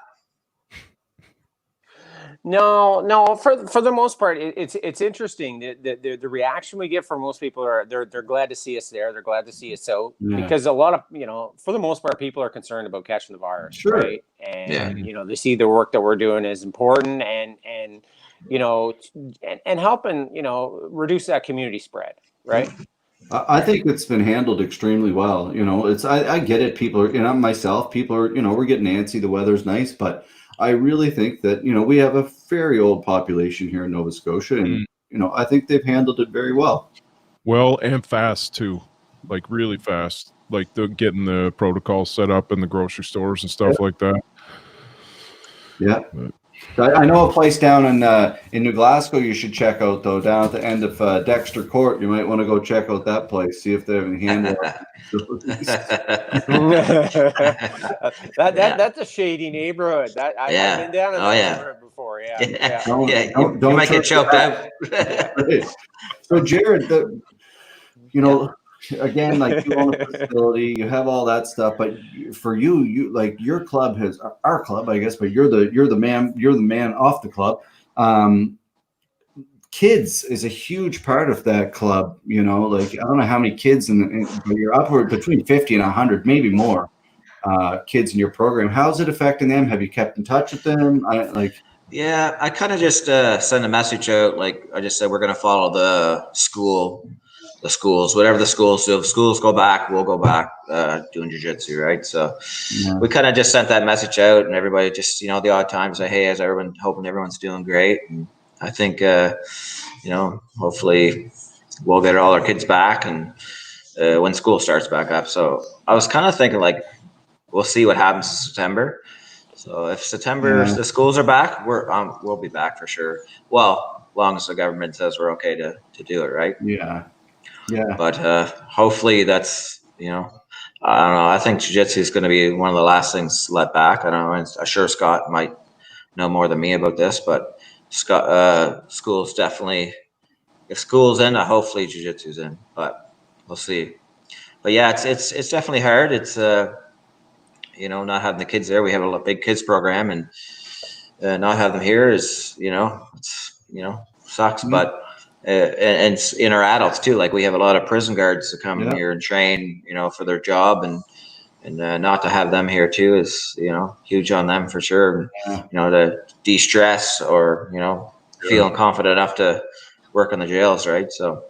No. For the most part, it's interesting. The reaction we get from most people are they're glad to see us there. They're glad to see us out because a lot of for the most part, people are concerned about catching the virus, right? And they see the work that we're doing as important and helping reduce that community spread, right? I think it's been handled extremely well. I get it. People are, myself, people are, we're getting antsy. The weather's nice, but I really think that, we have a very old population here in Nova Scotia. And, I think they've handled it very well. Well, and fast too, really fast, getting the protocols set up in the grocery stores and stuff like that. Yeah. I know a place down in New Glasgow you should check out, though, down at the end of Dexter Court. You might want to go check out that place, see if they have any hand That's a shady neighborhood. I've been down in that neighborhood before. You might get choked out. So, Jared, again, you own a facility, you have all that stuff, but for you your club has our club, I guess, but you're the man off the club. Kids is a huge part of that club. I don't know how many kids, but you're upward between 50 and 100, maybe more kids in your program. How's it affecting them? Have you kept in touch with them? Yeah, I kind of just send a message out. I just said, we're going to follow the schools, whatever the schools do. If schools go back, we'll go back doing jiu-jitsu, right? So we kind of just sent that message out, and everybody just, the odd time say, hey, hoping everyone's doing great. And I think, hopefully we'll get all our kids back and when school starts back up. So I was kind of thinking like, we'll see what happens in September. So if September the schools are back, we'll be back for sure. Well, as long as the government says we're okay to do it, right? Yeah. But hopefully that's, I don't know. I think jiu-jitsu is going to be one of the last things let back. I don't know. I'm sure Scott might know more than me about this, but school's definitely, if school's in, hopefully jiu-jitsu's in, but we'll see. But yeah, it's definitely hard. It's not having the kids there. We have a big kids program, and not have them here is sucks. But and in our adults too, like we have a lot of prison guards that come here and train, for their job, and not to have them here too is huge on them for sure. To de-stress or feeling confident enough to work in the jails, right? So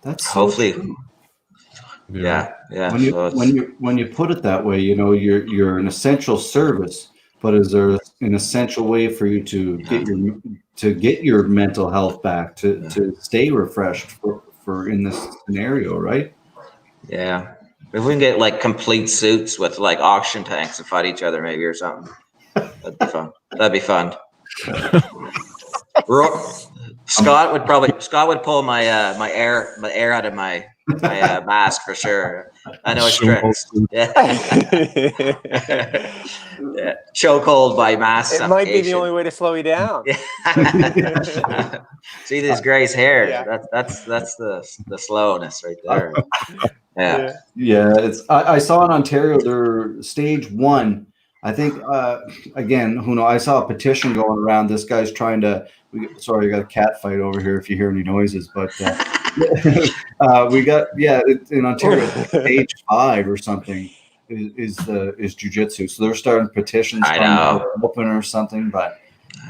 that's hopefully. So yeah. When you put it that way, you're an essential service, but is there an essential way for you to get your mental health back, to stay refreshed for in this scenario, right? Yeah. If we can get like complete suits with like oxygen tanks to fight each other maybe or something, that'd be fun. Scott would pull my air out of my mask for sure. I know it's tricks. Yeah. Chokehold by mask. It might be the only way to slow you down. See this Gray's hair? Yeah. That's the slowness right there. Yeah. It's I saw in Ontario they're stage 1. I think again, who knows? I saw a petition going around. This guy's trying to. Sorry, I got a cat fight over here. If you hear any noises, but we got in Ontario stage 5 or something is jiu-jitsu. So they're starting petitions trying to open or something. But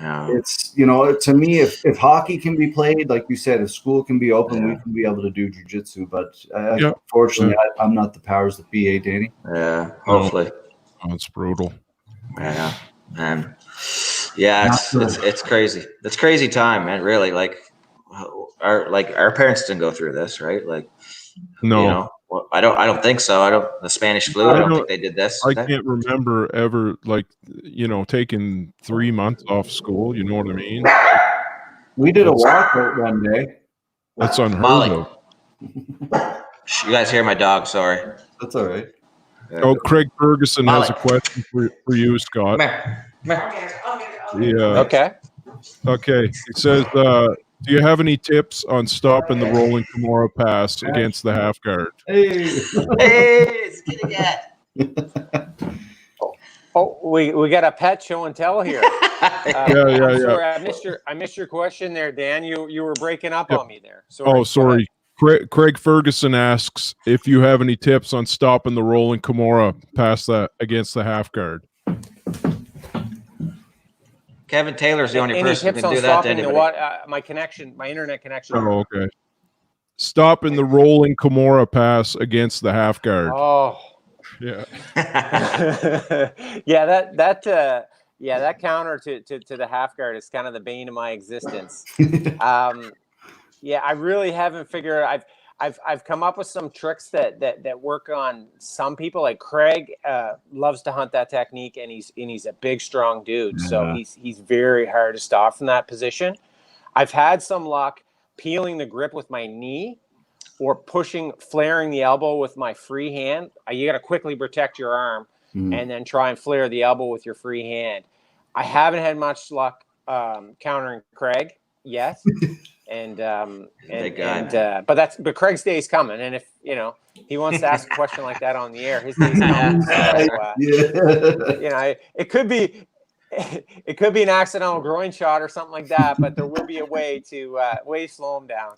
it's to me, if hockey can be played, like you said, if school can be open, we can be able to do jiu-jitsu. But unfortunately, I'm not the powers that be, Danny. Yeah, hopefully. Oh, it's brutal. Yeah, man. Yeah, it's crazy. It's crazy time, man. Really, like our parents didn't go through this, right? Like, no, I don't think so. The Spanish flu. I don't think they did this. I can't remember ever taking 3 months off school. You know what I mean? We did a walkout one day. That's unheard of. You guys hear my dog? Sorry. That's all right. Oh, Craig Ferguson has a question for you, Scott. Yeah. Okay. It says, do you have any tips on stopping the rolling Kimura pass against the half guard? Hey, it's getting it. We got a pet show and tell here. Sorry, I missed your question there, Dan. You were breaking up on me there. Sorry. Sorry. Craig Ferguson asks if you have any tips on stopping the rolling Kimura pass against the half guard. Kevin Taylor's the only person who can do that to anybody. My internet connection. Oh, okay. Stopping the rolling Kimura pass against the half guard. Oh, yeah. That counter to the half guard is kind of the bane of my existence. I really haven't figured. I've come up with some tricks that work on some people. Like Craig loves to hunt that technique, and he's a big, strong dude. So he's very hard to stop from that position. I've had some luck peeling the grip with my knee, or flaring the elbow with my free hand. You got to quickly protect your arm, and then try and flare the elbow with your free hand. I haven't had much luck countering Craig yet. But Craig's day's coming, and if he wants to ask a question like that on the air, his day's coming. It could be an accidental groin shot or something like that, but there will be a way to slow him down,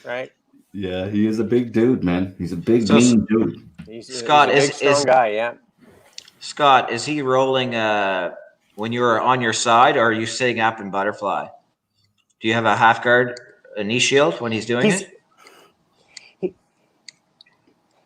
right? Yeah, he is a big dude, man. He's a big mean dude. Scott he's a big, strong guy, yeah. Scott, is he rolling when you're on your side, or are you sitting up in butterfly? Do you have a half guard, a knee shield when he's doing it?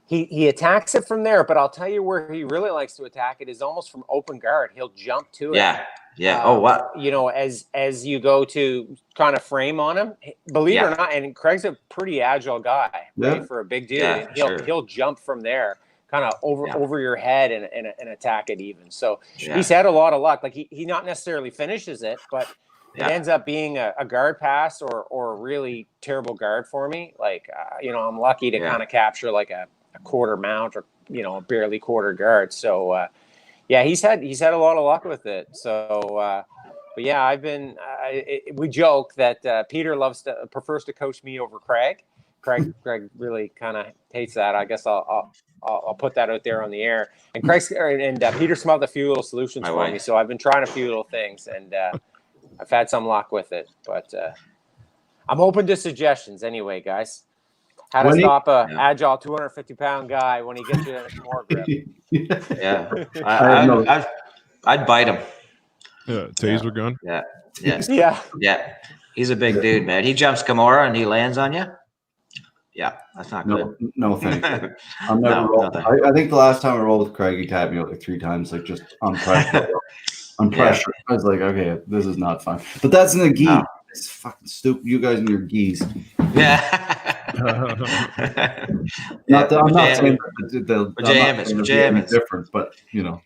He attacks it from there, but I'll tell you where he really likes to attack it is almost from open guard. He'll jump to it. Yeah. Yeah. Oh, wow. You know, as you go to kind of frame on him, believe it or not, and Craig's a pretty agile guy, right, for a big dude, and he'll jump from there, kind of over your head and attack it even. So he's had a lot of luck. Like he not necessarily finishes it, but it ends up being a guard pass or a really terrible guard for me. Like you know, I'm lucky to kind of capture like a quarter mount or, you know, a barely quarter guard. So yeah, he's had a lot of luck with it. So but yeah, we joke that Peter prefers to coach me over Craig. Craig really kind of hates that. I guess I'll put that out there on the air. And Peter smelled a few little solutions for me, so I've been trying a few little things, and I've had some luck with it. But I'm open to suggestions anyway, guys. How to stop a agile 250-pound guy when he gets you more grip. I'd bite him. Yeah, taser gun. Yeah. He's a big dude, man. He jumps Kimura and he lands on you. Yeah, that's not good. No, thank you. I'm never rolled. I think the last time I rolled with Craig, he tapped me out like 3 times, like just on pressure. On pressure. I was like, okay, this is not fun. But that's in the gi. No. It's fucking stupid. You guys and your gis. Yeah. I'm not saying the difference, but you know.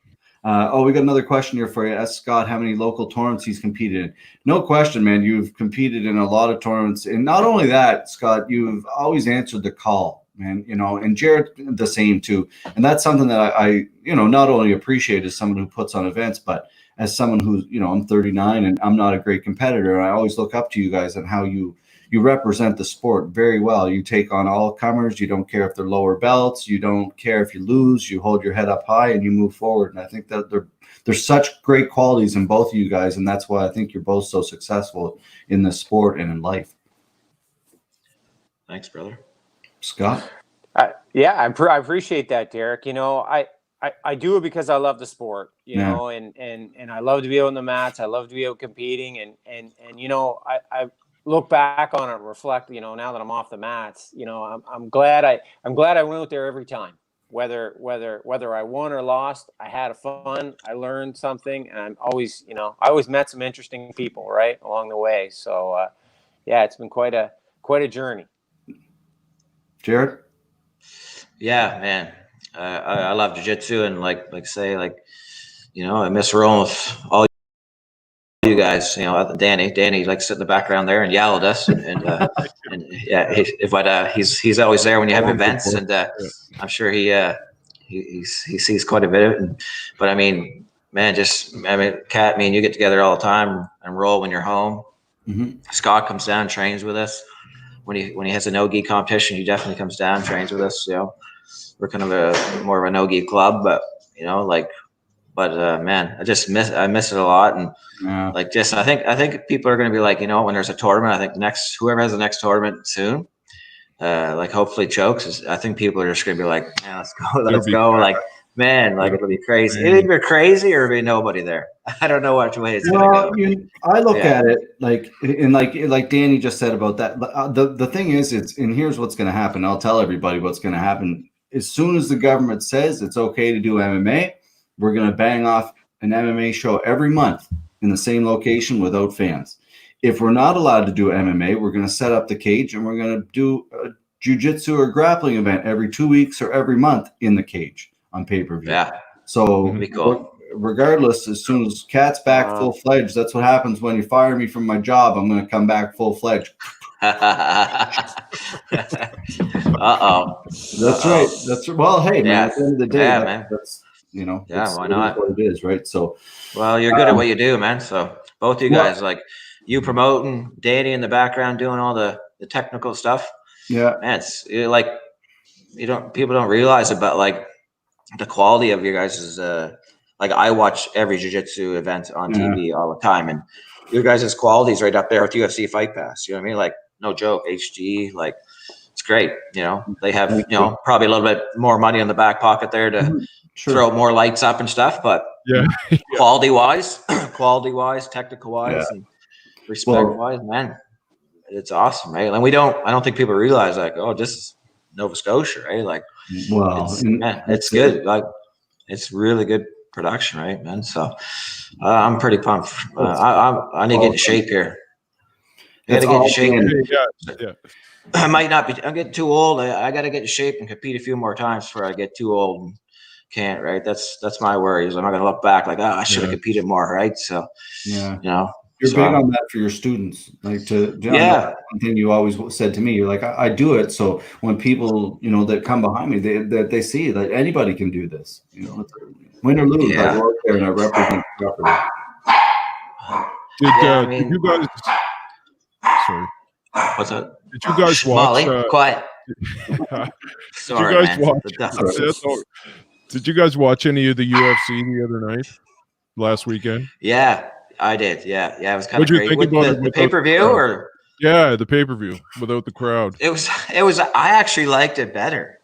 We got another question here for you. Ask Scott how many local tournaments he's competed in. No question, man. You've competed in a lot of tournaments, and not only that, Scott, you've always answered the call, man. You know, and Jaret the same too. And that's something that I not only appreciate as someone who puts on events, but as someone who's, I'm 39 and I'm not a great competitor. I always look up to you guys and how you represent the sport very well. You take on all comers. You don't care if they're lower belts. You don't care if you lose. You hold your head up high and you move forward. And I think that there's such great qualities in both of you guys. And that's why I think you're both so successful in the sport and in life. Thanks, brother. Scott? I appreciate that, Derek. You know, I do it because I love the sport, you know, and I love to be out on the mats. I love to be out competing. And you know, I look back on it and reflect, you know, now that I'm off the mats, you know, I'm glad I went out there every time, whether I won or lost. I had fun. I learned something, and I'm always, you know, I always met some interesting people right along the way. So it's been quite a journey. Jaret? Yeah, man. I love jiu-jitsu, and like you know, I miss rolling with all you guys. You know, Danny like sit in the background there and yell at us, and he's always there when you have events, and I'm sure he sees quite a bit of it. But I mean, man, Kat, me and you get together all the time and roll when you're home. Mm-hmm. Scott comes down and trains with us when he has a no-gi competition. He definitely comes down and trains with us. You know, we're kind of more of a no-gi club, but you know, man, I miss it a lot. And I think people are going to be like, you know, when there's a tournament, I think whoever has the next tournament soon, like hopefully chokes. I think people are just going to be like, yeah, let's go. Like, man, like it'll be crazy. It'll either be crazy or it'll be nobody there. I don't know which way it's going to go. I look at it like Danny just said about that. The thing is, and here's what's going to happen. I'll tell everybody what's going to happen. As soon as the government says it's okay to do MMA, we're going to bang off an MMA show every month in the same location without fans. If we're not allowed to do MMA, we're going to set up the cage and we're going to do a jiu-jitsu or grappling event every 2 weeks or every month in the cage on pay-per-view. Yeah. So cool. Regardless, as soon as Kat's back full-fledged, that's what happens when you fire me from my job. I'm going to come back full-fledged. Uh-oh. That's right. Well, hey, man, at the end of the day, that's you know, why not? What it is, right? So, well, you're good at what you do, man. So both of you guys, like you promoting, Danny in the background doing all the technical stuff. Yeah, man, it's like people don't realize about like the quality of your guys is like I watch every jiu-jitsu event on TV all the time, and your guys' quality is right up there with UFC Fight Pass. You know what I mean? Like, no joke, HD, like it's great. You know, they have probably a little bit more money in the back pocket there to throw more lights up and stuff, but quality wise, technical wise, and respect wise, man, it's awesome, right? And I don't think people realize like, oh, this is Nova Scotia, right? Like, it's good. Like, it's really good production, right, man? So I'm pretty pumped. I need to get in shape here. I got to get in shape. Yeah. I might not be. I'm getting too old. I got to get in shape and compete a few more times before I get too old and can't. Right. That's my worries. I'm not going to look back like, I should have competed more. Right. So, yeah, you're big on that for your students. Like one thing you always said to me, you're like, I do it. So when people, that come behind me, they see that anybody can do this, win or lose, I go out there and I represent properly. Did you guys, sorry. What's that? Did you guys watch? Molly, quiet. Sorry, Did you guys watch any of the UFC the other night, last weekend? Yeah, I did. Yeah, it was kind of great. What'd you think about the pay-per-view or? Yeah, the pay-per-view without the crowd. It was. I actually liked it better.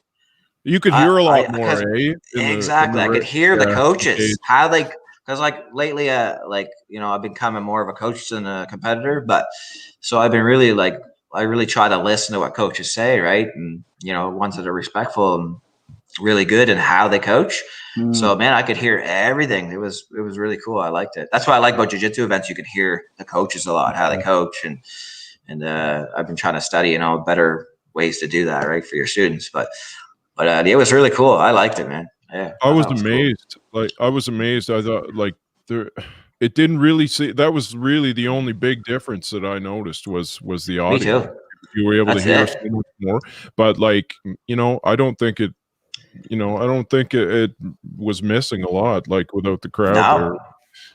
You could hear a lot more, eh? Exactly. I could hear the coaches, how they. Because lately, I've been becoming more of a coach than a competitor, but so I've been really I really try to listen to what coaches say, right? And ones that are respectful and really good and how they coach. So man, I could hear everything. It was really cool. I liked it. That's what I like about jiu-jitsu events. You can hear the coaches a lot, how they coach, and I've been trying to study, better ways to do that, right, for your students. But it was really cool. I liked it, man. Yeah, I was amazed. Cool. I was amazed. I thought it didn't really see. That was really the only big difference that I noticed was the audio. Me too. You were able to hear so much more, but I don't think it. I don't think it was missing a lot. Without the crowd,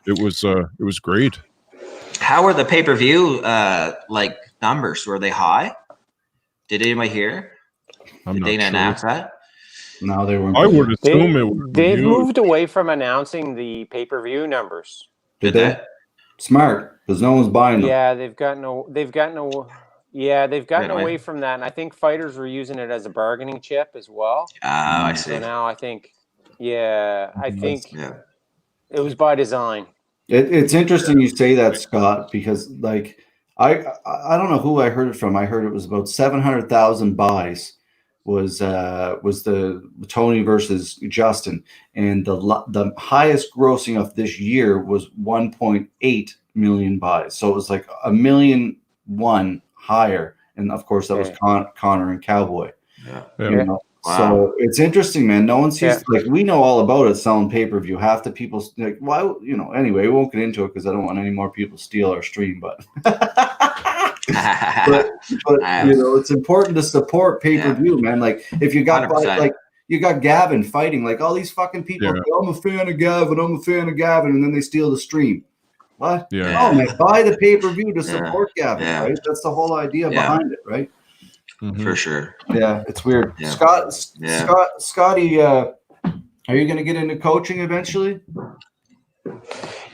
it was great. How were the pay-per-view numbers? Were they high? Did anybody hear? Did Dana announce that? No, they weren't. I would assume they've moved away from announcing the pay-per-view numbers. Did they? Smart, because no one's buying them. Yeah, they've gotten away from that, and I think fighters were using it as a bargaining chip as well. I see. So now I think it was by design. It's interesting you say that, Scott, because I don't know who I heard it from. I heard it was about 700,000 buys. Was the Tony versus Justin, and the highest grossing of this year was 1.8 million buys. So it was like 1.1 million higher, and of course that was Connor and Cowboy. Wow. So it's interesting, man. No one sees we know all about it selling pay-per-view. Half the people why anyway, we won't get into it because I don't want any more people steal our stream, but. but it's important to support pay-per-view, man. If you got you got Gavin fighting, all these fucking people. I'm a fan of Gavin, and then they steal the stream. What? Yeah. Oh man, buy the pay-per-view to support Gavin, right? That's the whole idea behind it, right? Mm-hmm. For sure. Yeah, it's weird. Yeah. Scotty, are you going to get into coaching eventually?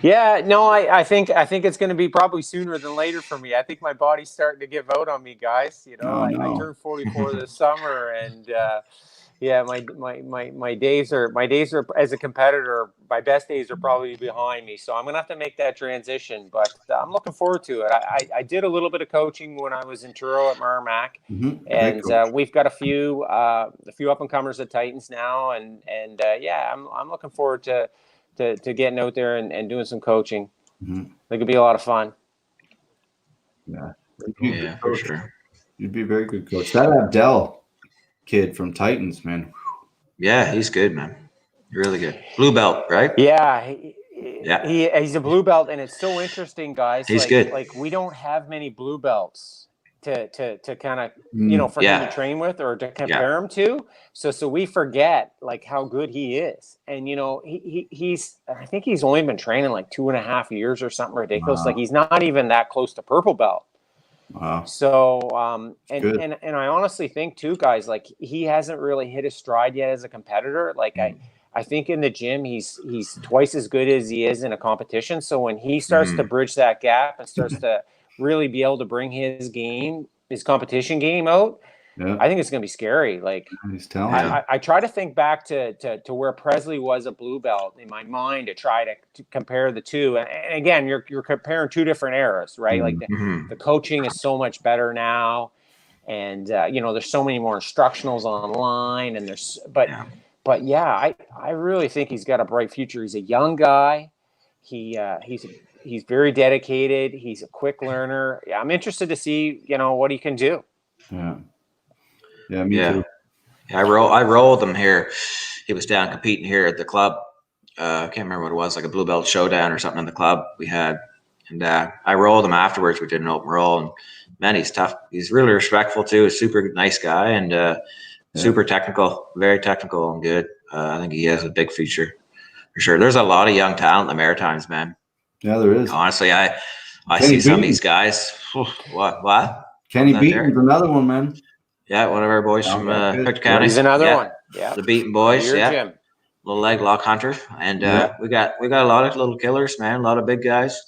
Yeah, no, I think it's going to be probably sooner than later for me. I think my body's starting to give out on me, guys. I turned 44 this summer, and my days are as a competitor. My best days are probably behind me, so I'm going to have to make that transition. But I'm looking forward to it. I did a little bit of coaching when I was in Truro at Merrimack, and we've got a few up and comers at Titans now, and I'm looking forward to getting out there and doing some coaching. Mm-hmm. It could be a lot of fun. Yeah, for sure. You'd be a very good coach. That Abdel kid from Titans, man. Yeah, he's good, man. Really good. Blue belt, right? Yeah. He's a blue belt, and it's so interesting, guys. He's good. We don't have many blue belts to kind of for him to train with or to compare him to. So we forget how good he is. And he's I think he's only been training 2.5 years or something ridiculous. Wow. He's not even that close to purple belt. Wow. So and I honestly think too, guys, he hasn't really hit his stride yet as a competitor. I think in the gym he's twice as good as he is in a competition. So when he starts to bridge that gap and starts to really be able to bring his competition game out, I think it's going to be scary. He's talented. I try to think back to where Presley was a blue belt in my mind to try to compare the two. And again, you're comparing two different eras, right? The coaching is so much better now, and there's so many more instructionals online, and but yeah, I really think he's got a bright future. He's a young guy. He's very dedicated. He's a quick learner. Yeah, I'm interested to see, what he can do. Yeah. Yeah, me too. Yeah, I rolled him here. He was down competing here at the club. I can't remember what it was, like a blue belt showdown or something in the club we had. And I rolled him afterwards. We did an open roll, and man, he's tough. He's really respectful too. He's a super nice guy and super technical, very technical and good. I think he has a big future for sure. There's a lot of young talent in the Maritimes, man. Yeah, there is. Honestly, I see some of these guys. What? Kenny Beaton's another one, man. Yeah, one of our boys from Pictou County. He's another one. Yeah, the Beaton boys. Jim. Little leg lock hunter, and we got a lot of little killers, man. A lot of big guys,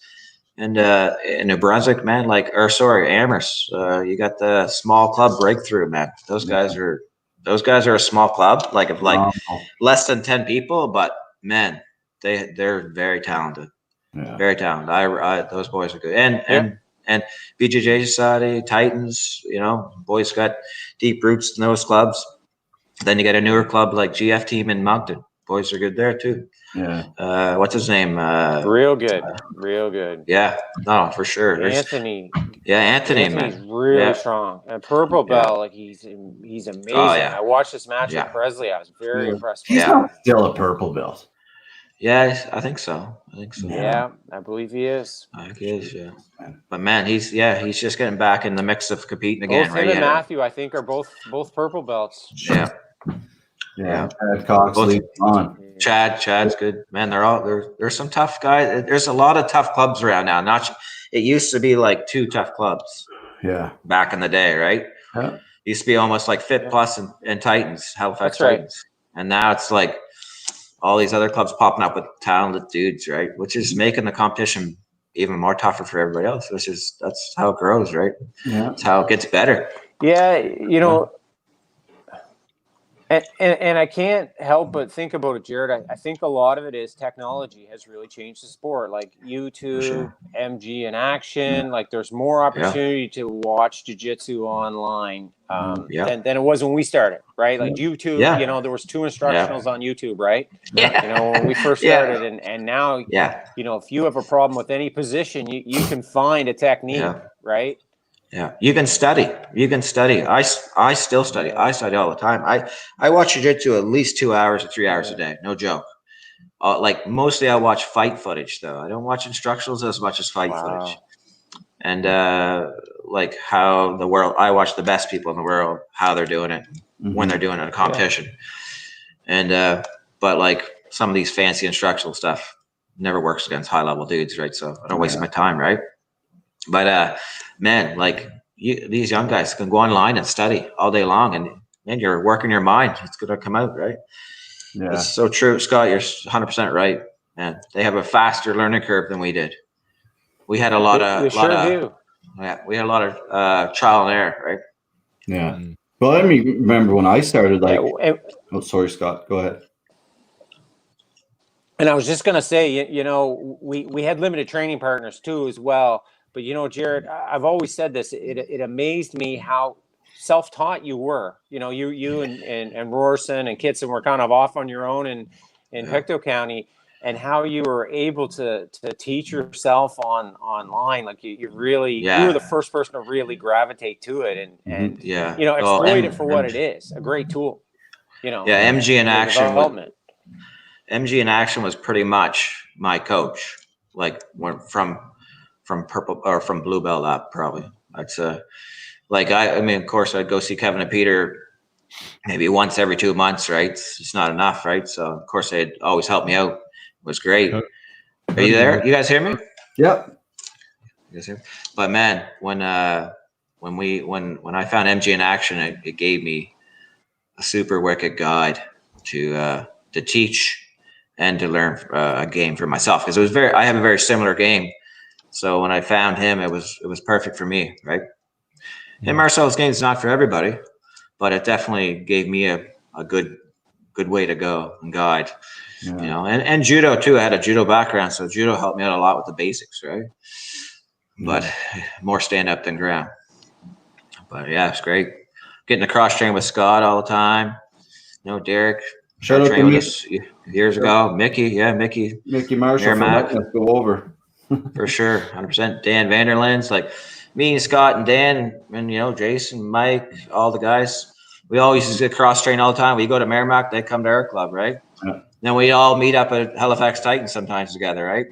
and in New Brunswick, man. Amherst. You got the small club breakthrough, man. Those guys are a small club, less than 10 people, but man, they're very talented. Yeah. Very talented. Those boys are good, and BJJ Society, Titans. Boys got deep roots in those clubs. Then you got a newer club like GF Team in Moncton. Boys are good there too. Yeah. What's his name? Real good. Real good. Yeah. No, for sure. Anthony. Yeah, Anthony's really strong. And purple belt, he's amazing. Oh, yeah. I watched this match with Presley. I was very impressed. He's not still a purple belt. Yeah, I think so. Yeah, I believe he is. I think he is, yeah. But man, he's just getting back in the mix of competing again. Both him and Matthew, I think, are both purple belts. Yeah. Yeah. Chad Coxley on. Chad's good. Man, there's some tough guys. There's a lot of tough clubs around now. It used to be like 2 tough clubs. Yeah. Back in the day, right? Yeah. Used to be almost like Fit Plus and Titans, Halifax Titans. Right. And now it's like all these other clubs popping up with talented dudes, right? Which is making the competition even more tougher for everybody else. That's how it grows, right? Yeah. That's how it gets better. Yeah, And I can't help but think about it, Jared. I think a lot of it is technology has really changed the sport. Like YouTube, MG in action. Like there's more opportunity to watch jiu-jitsu online than it was when we started, right? Like YouTube, there was 2 instructionals on YouTube, right? Yeah. When we first started, and now, if you have a problem with any position, you can find a technique, right? Yeah, you can study. I still study. I study all the time. I watch jiu-jitsu at least 2 hours or 3 hours a day. No joke. Mostly I watch fight footage though. I don't watch instructionals as much as fight footage. And how the world. I watch the best people in the world, how they're doing it when they're doing it in a competition. And but some of these fancy instructional stuff never works against high level dudes, right? So I don't waste my time, right? But man, these young guys can go online and study all day long, and man, you're working your mind. It's going to come out, right? Yeah, it's so true, Scott. You're 100% right, man. They have a faster learning curve than we did. We had a lot of we had a lot of trial and error, right? Yeah. Well, I remember when I started. Oh, sorry, Scott. Go ahead. And I was just going to say, we had limited training partners too, as well. But Jared, I've always said this. It amazed me how self-taught you were. You and Rorson and Kitson were kind of off on your own in Pictou County, and how you were able to teach yourself online. Like you really, you were the first person to really gravitate to it and exploit it for what it is, a great tool. MG in action. MG in action was pretty much my coach. From purple or from blue belt up, probably. That's of course I'd go see Kevin and Peter maybe once every 2 months, right? It's not enough, right? So of course they'd always help me out. It was great. Are you there? You guys hear me? Yep. You guys hear me? But man, when I found MG in action, it gave me a super wicked guide to teach and to learn a game for myself, because I have a very similar game. So when I found him, it was perfect for me, right? And Marcel's game is not for everybody, but it definitely gave me a good way to go and guide, and judo too. I had a judo background, so judo helped me out a lot with the basics, right? But more stand up than ground. But yeah, it's great. Getting to cross train with Scott all the time. Derek, Shout out to trained with us years ago. Mickey Marshall for letting us go over. For sure, 100%. Dan Vanderland's like me and Scott and Dan and you know Jason, Mike, all the guys. We all used to cross train all the time. We go to Merrimack, they come to our club, right? Yeah. Then we all meet up at Halifax Titans sometimes together, right?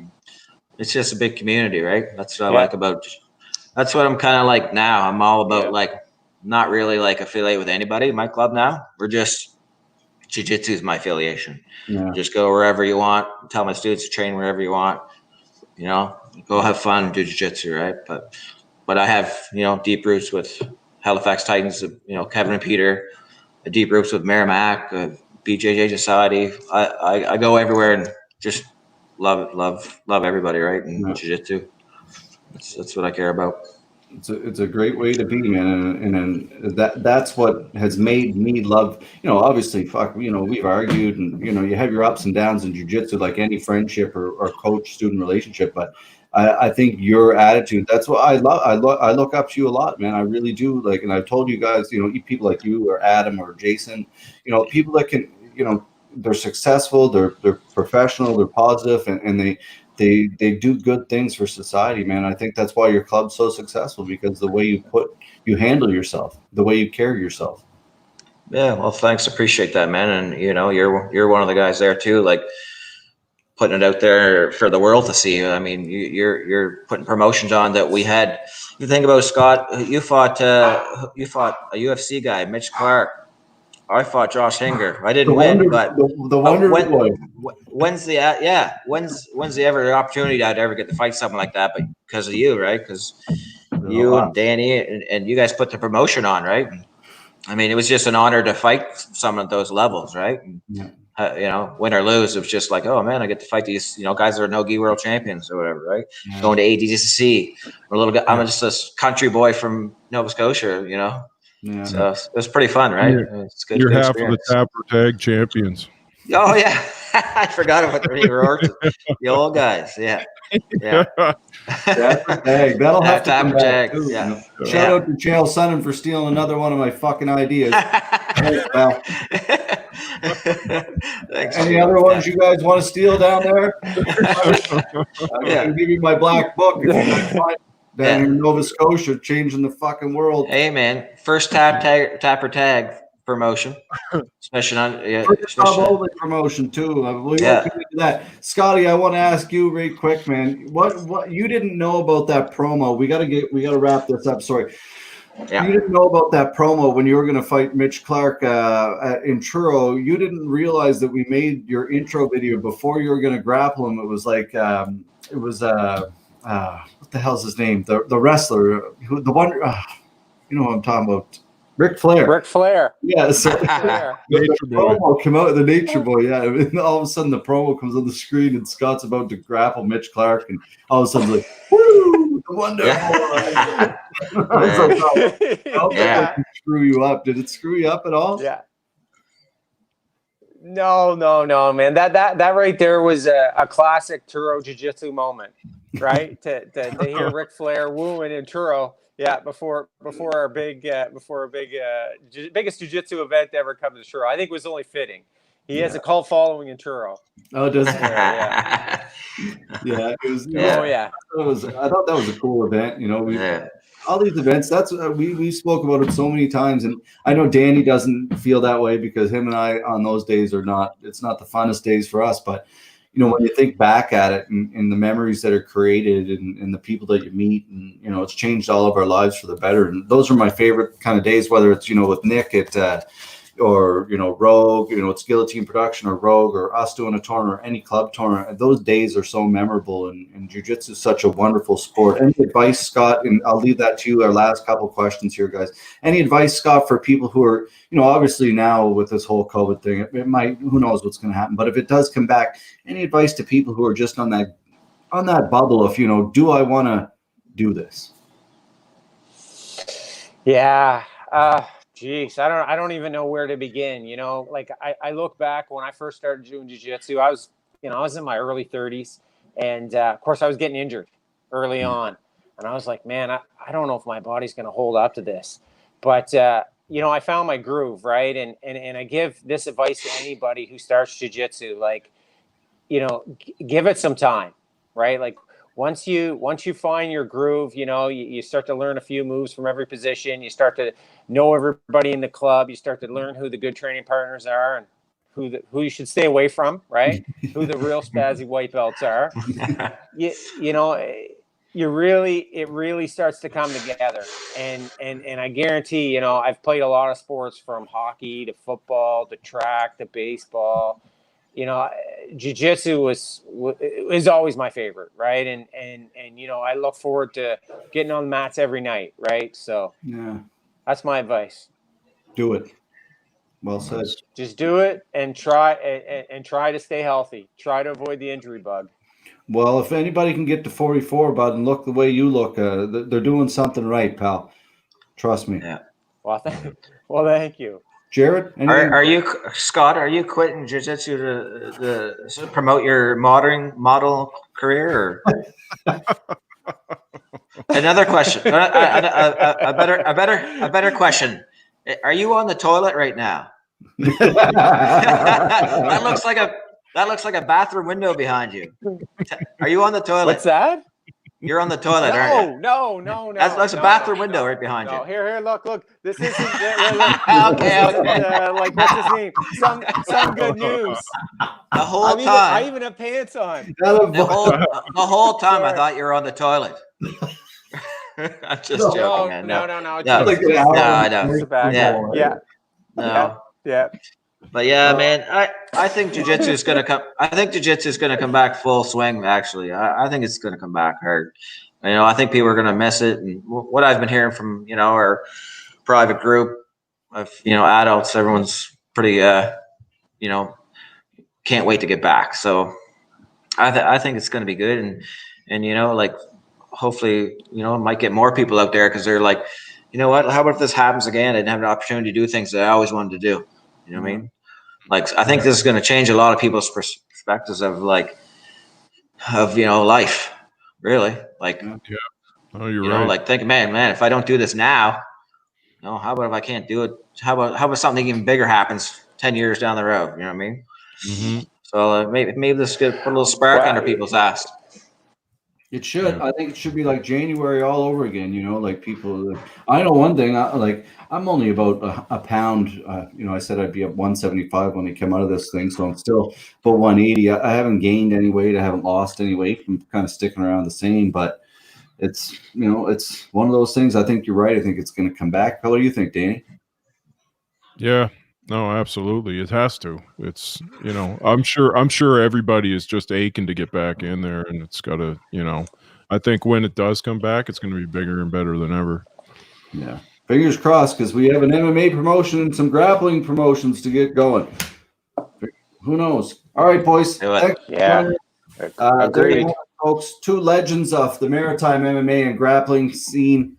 It's just a big community, right? That's what I like about. That's what I'm kind of like now. I'm all about like not really like affiliate with anybody. My club now, we're just jiu-jitsu is my affiliation. Yeah. Just go wherever you want. Tell my students to train wherever you want. You know, go have fun, do jiu-jitsu, right? But I have, you know, deep roots with Halifax Titans, you know, Kevin and Peter, deep roots with Merrimack, BJJ Society. I go everywhere and just love everybody, right? And jiu-jitsu. That's what I care about. It's a great way to be, man, and that's what has made me love. You know, obviously, you know, we've argued, and you know, you have your ups and downs in jiu-jitsu, like any friendship or coach-student relationship. But I think your attitude, that's what I love. I look up to you a lot, man. I really do. Like, and I've told you guys, you know, people like you or Adam or Jason, you know, people that can, you know, they're successful, they're professional, they're positive, and they do good things for society, man. I think that's why your club's so successful, because the way you handle yourself, the way you carry yourself. Yeah, well, thanks. Appreciate that, man. And you know, you're one of the guys there too, like putting it out there for the world to see. I mean, you're putting promotions on that we had. You think about Scott, you fought a UFC guy, Mitch Clark. I fought Josh Hinger. I didn't win, but the Wonder Boy. When's the ever opportunity I'd ever get to fight something like that? But because of you, right? Because you and Danny and you guys put the promotion on, right? I mean, it was just an honor to fight some of those levels, right? Yeah. You know, win or lose, it was just like, oh man, I get to fight these, you know, guys that are no-gi world champions or whatever, right? Yeah. Going to ADCC. I'm just a country boy from Nova Scotia, you know. Yeah. So it was pretty fun, right? It's good. You're half experience. Of the Tapper Tag champions. Oh yeah, I forgot about the old guys. Yeah. Tapper Tag. That'll have to come back too. Yeah. Shout out to Chael Sonnen for stealing another one of my fucking ideas. Thanks, pal. Thanks, Any other ones you guys want to steal down there? I can give you my black book if you can find. Down here in Nova Scotia, changing the fucking world. Hey man, first Tapper Tag promotion, especially on first only promotion too. We'll get into that. Scotty, I want to ask you real quick, man. What you didn't know about that promo? We gotta wrap this up. Sorry. Yeah. You didn't know about that promo when you were going to fight Mitch Clark in Truro. You didn't realize that we made your intro video before you were going to grapple him. It was like what the hell's his name? The wrestler, the one, you know what I'm talking about? Ric Flair. Ric Flair. Yeah. So the promo come out, the Nature Boy. Yeah. And all of a sudden the promo comes on the screen and Scott's about to grapple Mitch Clark, and all of a sudden like, woo, the Wonder Boy. Screw you up. Did it screw you up at all? Yeah. No, man. That right there was a classic Truro Jiu-Jitsu moment, right? to hear Ric Flair wooing in Truro, before our biggest Jiu-Jitsu event to ever come to Truro. I think it was only fitting. He has a cult following in Truro. Oh, does he? Yeah. It was. Oh yeah. I thought that was a cool event. You know, all these events. That's we spoke about it so many times, and I know Danny doesn't feel that way because him and I on those days are not. It's not the funnest days for us, but you know, when you think back at it and the memories that are created and the people that you meet, and you know, it's changed all of our lives for the better. And those are my favorite kind of days. Whether it's with Nick at. Or Rogue, it's Guillotine Production or Rogue or us doing a tournament or any club tournament. Those days are so memorable, and jiu-jitsu is such a wonderful sport. Any advice, Scott? And I'll leave that to you. Our last couple of questions here, guys. Any advice, Scott, for people who are, obviously now with this whole COVID thing, it might, who knows what's going to happen. But if it does come back, any advice to people who are just on that bubble of, do I want to do this? Yeah. Geez, I don't even know where to begin. Like I look back when I first started doing jiu-jitsu, I was in my early 30s, and of course I was getting injured early on, and I was like, man, I don't know if my body's going to hold up to this. But I found my groove, right? And I give this advice to anybody who starts jiu-jitsu, like, give it some time, right? Like once you find your groove, you start to learn a few moves from every position. You start to know everybody in the club. You start to learn who the good training partners are and who you should stay away from, right? Who the real spazzy white belts are. It really starts to come together. And I guarantee, I've played a lot of sports from hockey to football to track to baseball. Jiu-jitsu is always my favorite, right? And I look forward to getting on the mats every night, right? So yeah, that's my advice. Do it. Well said. Just do it and try to stay healthy. Try to avoid the injury bug. Well, if anybody can get to 44, bud, and look the way you look, they're doing something right, pal. Trust me. Yeah. Well, thank you. Jaret, are you, Scott? Are you quitting jiu-jitsu to promote your model career? Or? Another question. A better question. Are you on the toilet right now? That looks like a bathroom window behind you. Are you on the toilet? What's that? You're on the toilet, aren't you? No. That's a bathroom window right behind you. Here, look. This isn't okay. like, what's his name? Some good news. The whole time. I even have pants on. The whole time I thought you were on the toilet. I'm just joking, man. No. I know. Yeah. No. Yeah. But yeah, man, I think jiu-jitsu is going to come. I think jiu-jitsu is going to come back full swing. Actually, I think it's going to come back hard. I think people are going to miss it. And what I've been hearing from our private group of adults, everyone's pretty can't wait to get back. So I think it's going to be good, and like hopefully it might get more people out there because they're like, what? How about if this happens again? I didn't have an opportunity to do things that I always wanted to do. You know what I mean? Like, I think this is going to change a lot of people's perspectives of life, really. Like, yeah. Oh, you're right. Like thinking, man, if I don't do this now, how about if I can't do it? How about something even bigger happens 10 years down the road? You know what I mean? Mm-hmm. So maybe this could put a little spark under people's ass. It should. Yeah. I think it should be like January all over again. Like people. I know one thing. I'm only about a pound. I said I'd be up 175 when I came out of this thing, so I'm still about 180. I haven't gained any weight. I haven't lost any weight. I'm kind of sticking around the same. But it's it's one of those things. I think you're right. I think it's going to come back. What do you think, Danny? Yeah. No, absolutely. It has to. It's, I'm sure everybody is just aching to get back in there, and it's got to, I think when it does come back, it's going to be bigger and better than ever. Yeah. Fingers crossed, because we have an MMA promotion and some promotions to get going. Who knows? All right, boys. Yeah. There you go, folks. Two legends of the maritime MMA and grappling scene.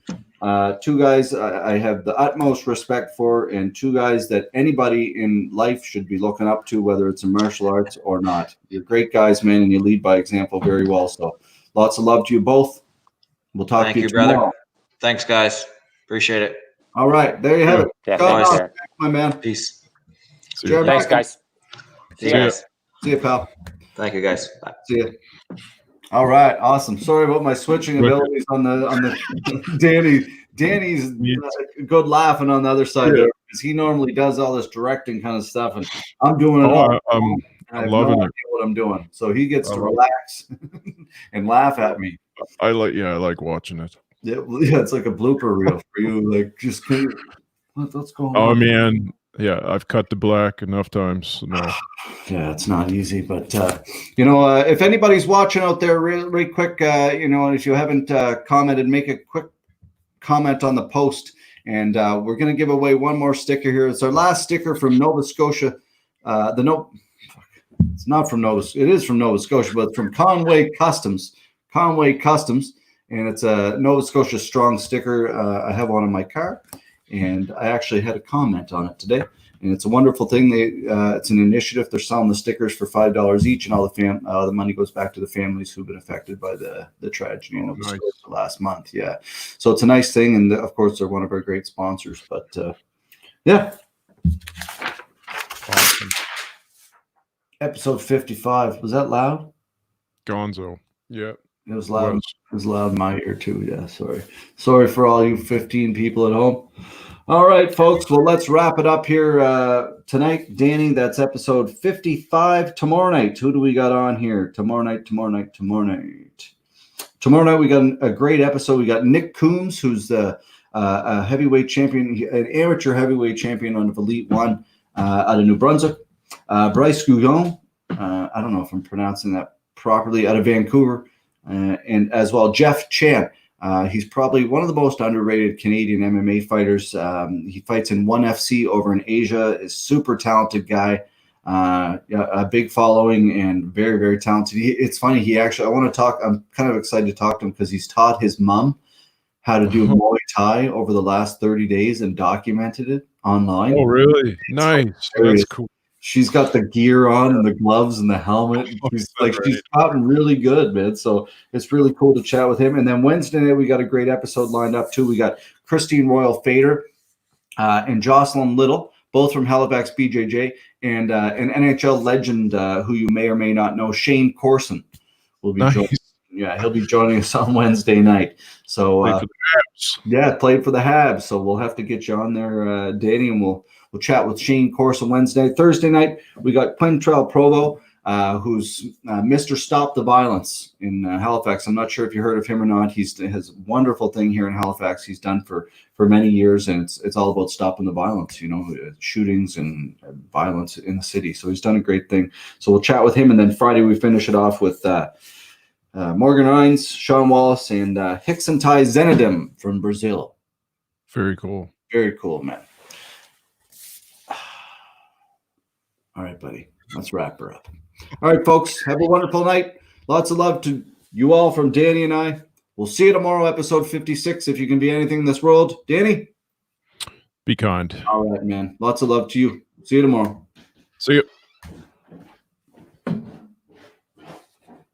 Two guys I have the utmost respect for, and two guys that anybody in life should be looking up to, whether it's in martial arts or not. You're great guys, man, and you lead by example very well. So lots of love to you both. We'll talk to you tomorrow. Brother. Thanks, guys. Appreciate it. All right. There you have it. Yeah, thanks, my man. Peace. Thanks, guys. See you guys. See you, pal. Thank you, guys. Bye. See you. All right, awesome. Sorry about my switching abilities on the Danny's good laughing on the other side there, because he normally does all this directing kind of stuff, and I'm doing it all. I'm loving it. What I'm doing, so he gets to relax and laugh at me. I like watching it. Yeah, it's like a blooper reel for you. Like, just what's going on? Oh man. Yeah, I've cut the black enough times. So no. Yeah, it's not easy, but if anybody's watching out there, really quick, if you haven't commented, make a quick comment on the post, and we're going to give away one more sticker here. It's our last sticker from Nova Scotia. It's not from Nova. It is from Nova Scotia, but from Conway Customs. Conway Customs, and it's a Nova Scotia strong sticker. I have one in my car. And I actually had a comment on it today, and it's a wonderful thing. It's an initiative. They're selling the stickers for $5 each, and all the money goes back to the families who've been affected by the tragedy in Nova Scotia last month. Yeah, so it's a nice thing, and of course they're one of our great sponsors. But Yeah. Awesome. Episode 55. Was that loud? Gonzo. Yeah. It was loud. It was loud in my ear too. Yeah. Sorry for all you 15 people at home. All right, folks. Well, let's wrap it up here tonight. Danny, that's episode 55. Tomorrow night, who do we got on here? Tomorrow night, we got a great episode. We got Nick Coombs, who's the heavyweight champion, an amateur heavyweight champion on Elite One out of New Brunswick. Bryce Gougon, I don't know if I'm pronouncing that properly, out of Vancouver. And as well, Jeff Chan. He's probably one of the most underrated Canadian MMA fighters. He fights in ONE FC over in Asia. Is super talented guy, a big following, and very, very talented. It's funny. I want to talk. I'm kind of excited to talk to him because he's taught his mom how to do Muay Thai over the last 30 days and documented it online. Oh, really? Nice. That's cool. She's got the gear on and the gloves and the helmet. She's gotten really good, man. So it's really cool to chat with him. And then Wednesday night, we got a great episode lined up too. We got Christine Royal Fader and Jocelyn Little, both from Halifax BJJ, and an NHL legend who you may or may not know, Shane Corson, will be joining. Yeah, he'll be joining us on Wednesday night. So played for the Habs. So we'll have to get you on there, Danny, and we'll chat with Shane Corson Wednesday. Thursday night, we got Quintrell Provo, who's Mr. Stop the Violence in Halifax. I'm not sure if you heard of him or not. He has a wonderful thing here in Halifax he's done for many years, and it's all about stopping the violence, shootings and violence in the city. So he's done a great thing. So we'll chat with him, and then Friday we finish it off with Morgan Rines, Sean Wallace, and Hixentai Zenidim from Brazil. Very cool. Very cool, man. All right, buddy. Let's wrap her up. All right, folks. Have a wonderful night. Lots of love to you all from Danny and I. We'll see you tomorrow, episode 56, if you can be anything in this world. Danny? Be kind. All right, man. Lots of love to you. See you tomorrow. See you.